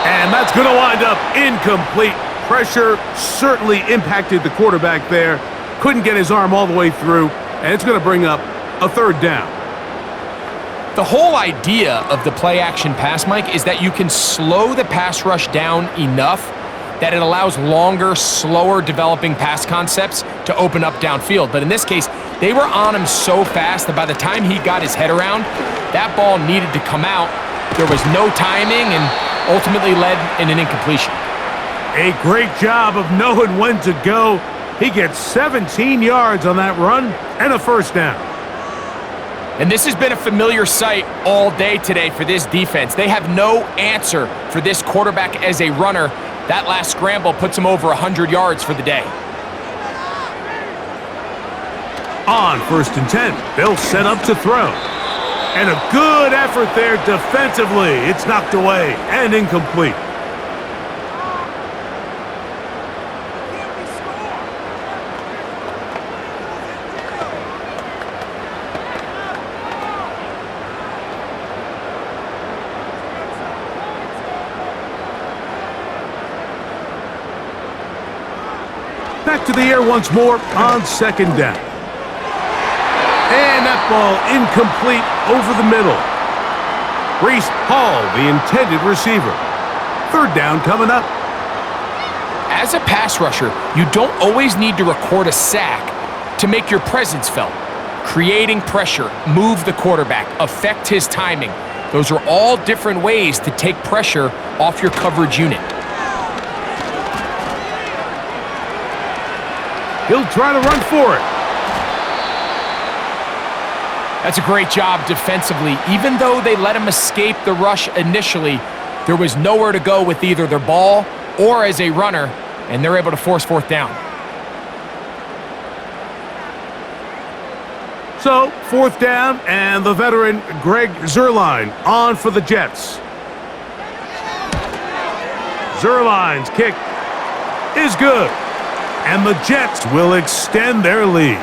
And that's going to wind up incomplete. Pressure certainly impacted the quarterback there. Couldn't get his arm all the way through, and it's going to bring up a third down. The whole idea of the play-action pass, Mike, is that you can slow the pass rush down enough that it allows longer, slower developing pass concepts to open up downfield. But in this case, they were on him so fast that by the time he got his head around, that ball needed to come out. There was no timing and ultimately led in an incompletion. A great job of knowing when to go. He gets 17 yards on that run and a first down. And this has been a familiar sight all day today for this defense. They have no answer for this quarterback as a runner. That last scramble puts him over 100 yards for the day. On 1st and 10, they'll set up to throw. And a good effort there defensively. It's knocked away and incomplete. Back to the air once more on 2nd down. And that ball incomplete over the middle. Breece Hall, the intended receiver. Third down coming up. As a pass rusher, you don't always need to record a sack to make your presence felt. Creating pressure, move the quarterback, affect his timing. Those are all different ways to take pressure off your coverage unit. He'll try to run for it. That's a great job defensively. Even though they let him escape the rush initially, there was nowhere to go with either their ball or as a runner, and they're able to force fourth down. So, 4th down, and the veteran Greg Zuerlein on for the Jets. Zuerlein's kick is good, and the Jets will extend their lead.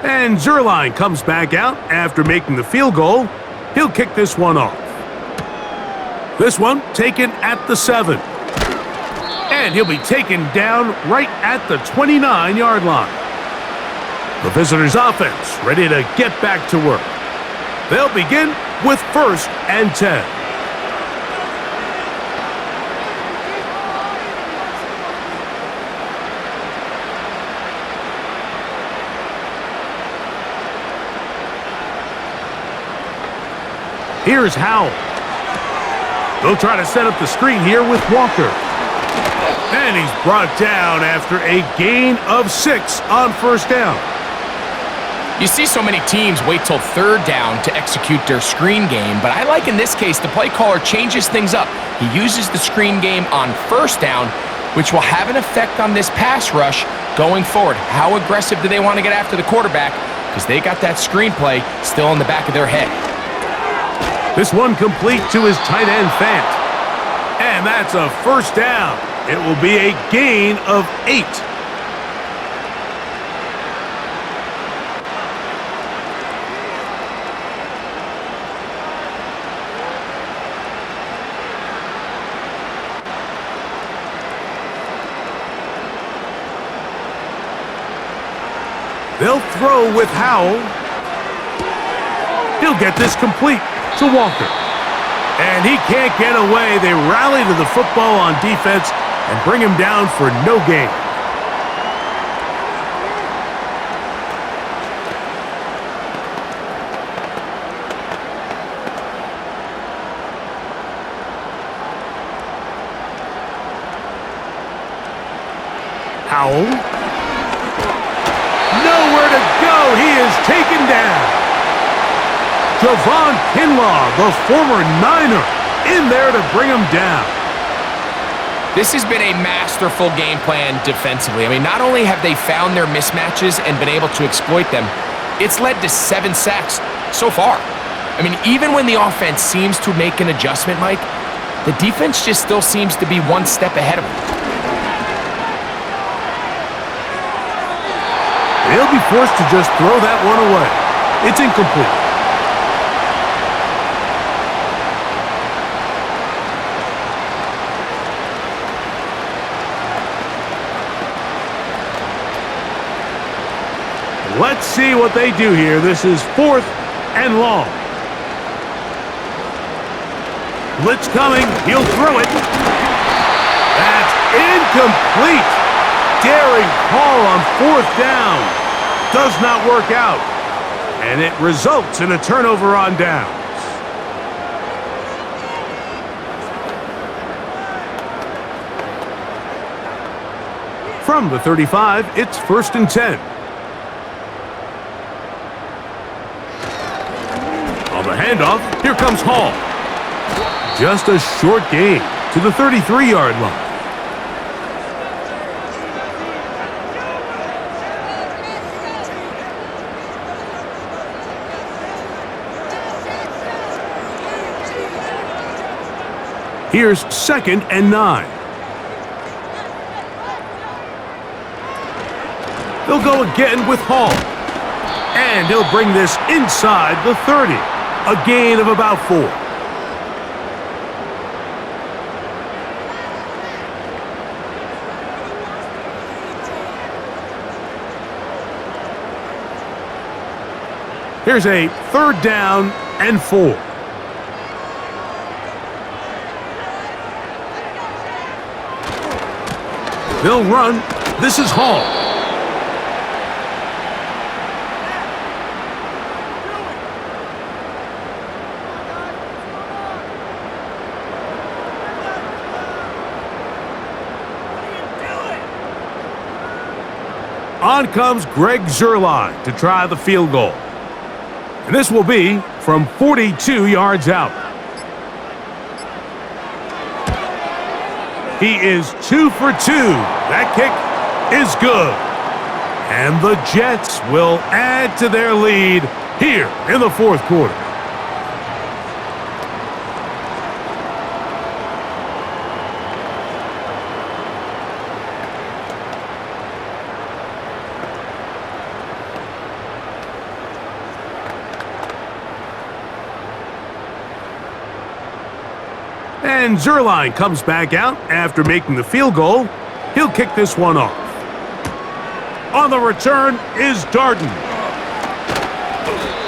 And Zuerlein comes back out after making the field goal. He'll kick this one off. This one taken at the 7. And he'll be taken down right at the 29-yard line. The visitors' offense ready to get back to work. They'll begin with 1st and 10. Here's Howell. They'll try to set up the screen here with Walker. And he's brought down after a gain of 6 on 1st down. You see so many teams wait till 3rd down to execute their screen game, but I like in this case the play caller changes things up. He uses the screen game on 1st down, which will have an effect on this pass rush going forward. How aggressive do they want to get after the quarterback? Because they got that screenplay still in the back of their head. This one complete to his tight end, Fant. And that's a 1st down. It will be a gain of 8. They'll throw with Howell. He'll get this complete to Walker. And he can't get away. They rally to the football on defense and bring him down for no gain. Howell. Nowhere to go. He is taken down. Javon Kinlaw, the former Niner, in there to bring him down. This has been a masterful game plan defensively. I mean, not only have they found their mismatches and been able to exploit them, it's led to 7 sacks so far. I mean, even when the offense seems to make an adjustment, Mike, the defense just still seems to be one step ahead of them. They'll be forced to just throw that one away. It's incomplete. Let's see what they do here. This is 4th and long. Blitz coming. He'll throw it. That's incomplete. Daring call on 4th down. Does not work out. And it results in a turnover on downs. From the 35, it's 1st and 10. On the handoff, here comes Hall. Just a short gain to the 33-yard line. Here's 2nd and 9. They'll go again with Hall. And he'll bring this inside the 30. A gain of about 4. Here's a 3rd down and 4. They'll run. This is Hall. On comes Greg Zuerlein to try the field goal. And this will be from 42 yards out. He is 2 for 2. That kick is good. And the Jets will add to their lead here in the fourth quarter. And Zuerlein comes back out after making the field goal. He'll kick this one off. On the return is Darden.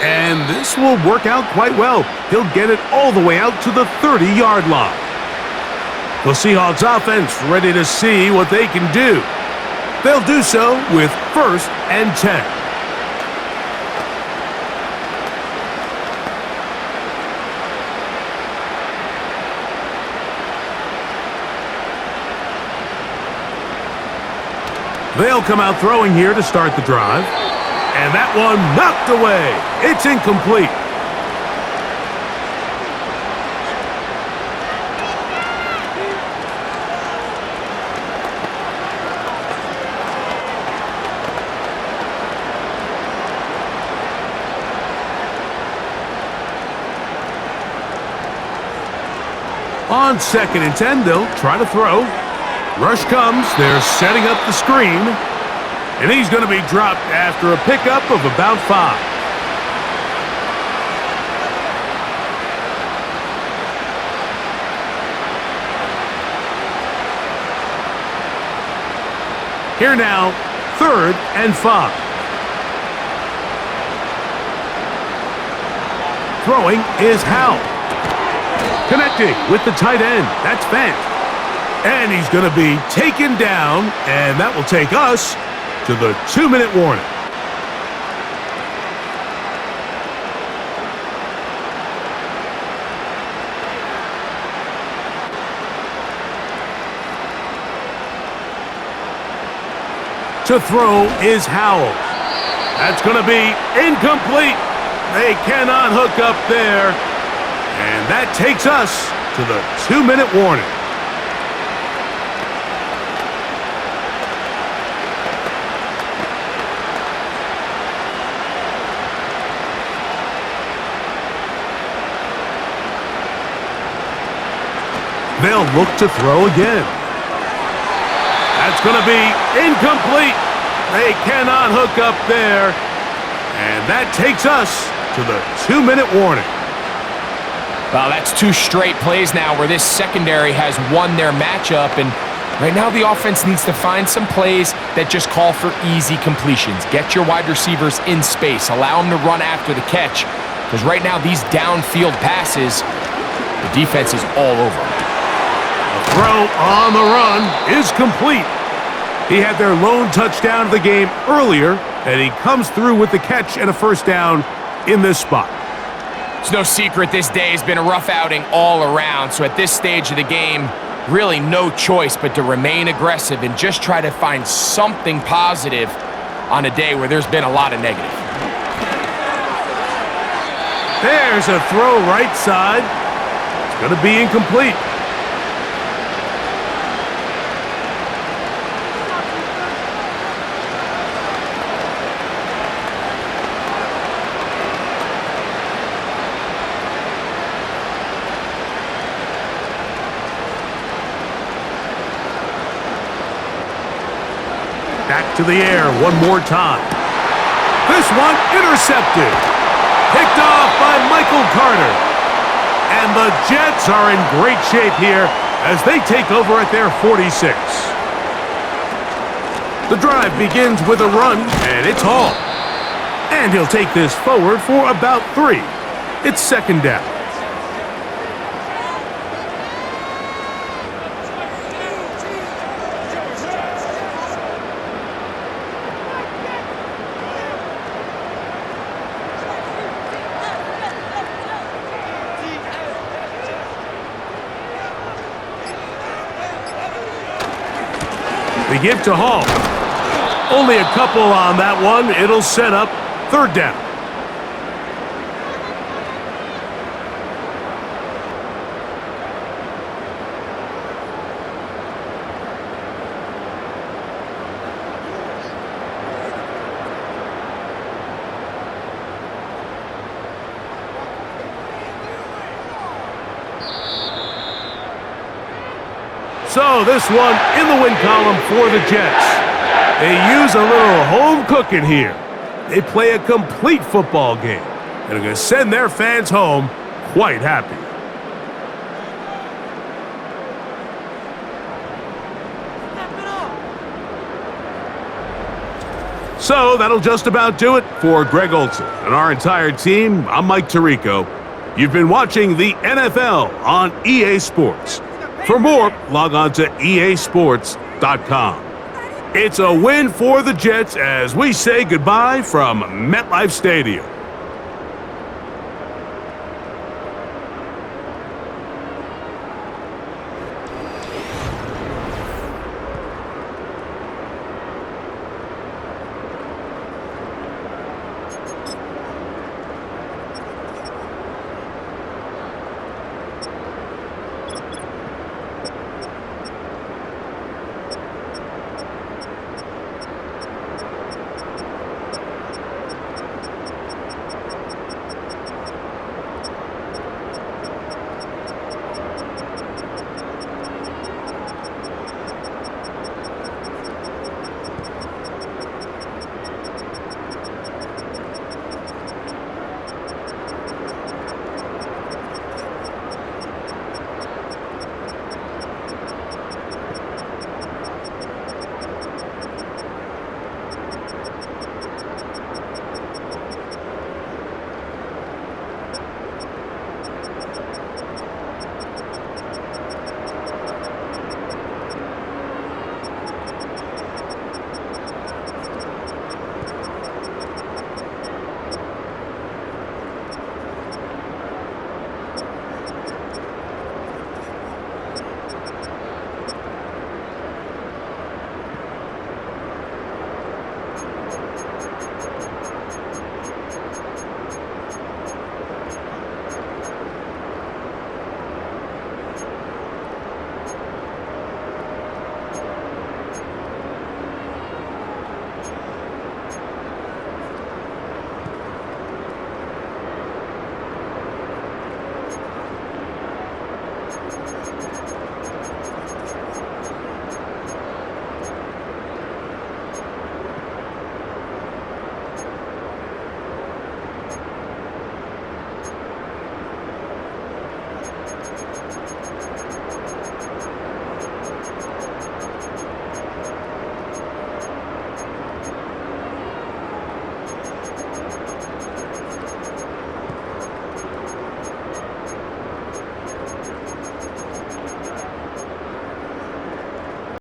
And this will work out quite well. He'll get it all the way out to the 30-yard line. The Seahawks offense ready to see what they can do. They'll do so with 1st and 10. They'll come out throwing here to start the drive. And that one knocked away. It's incomplete. On 2nd and 10, they'll try to throw. Rush comes, they're setting up the screen, and he's going to be dropped after a pickup of about 5. Here now, 3rd and 5. Throwing is Howell. Connecting with the tight end, that's Fant. And he's going to be taken down, and that will take us to the 2-minute warning. To throw is Howell. That's going to be incomplete. They cannot hook up there, and that takes us to the 2-minute warning. They'll look to throw again. That's going to be incomplete. They cannot hook up there. And that takes us to the 2-minute warning. Well, that's 2 straight plays now where this secondary has won their matchup. And right now the offense needs to find some plays that just call for easy completions. Get your wide receivers in space. Allow them to run after the catch. Because right now these downfield passes, the defense is all over them. Throw on the run is complete. He had their lone touchdown of the game earlier, and he comes through with the catch and a 1st down in this spot. It's no secret this day has been a rough outing all around, so at this stage of the game, really no choice but to remain aggressive and just try to find something positive on a day where there's been a lot of negative. There's a throw right side. It's going to be incomplete. Back to the air one more time. This one intercepted. Picked off by Michael Carter. And the Jets are in great shape here as they take over at their 46. The drive begins with a run, and it's Hall. And he'll take this forward for about 3. It's 2nd down. They give to Hall. Only a couple on that one. It'll set up third down. So this one in the win column for the Jets. They use a little home cooking here. They play a complete football game. And are going to send their fans home quite happy. So that'll just about do it for Greg Olson and our entire team. I'm Mike Tirico. You've been watching the NFL on EA Sports. For more, log on to easports.com. It's a win for the Jets as we say goodbye from MetLife Stadium.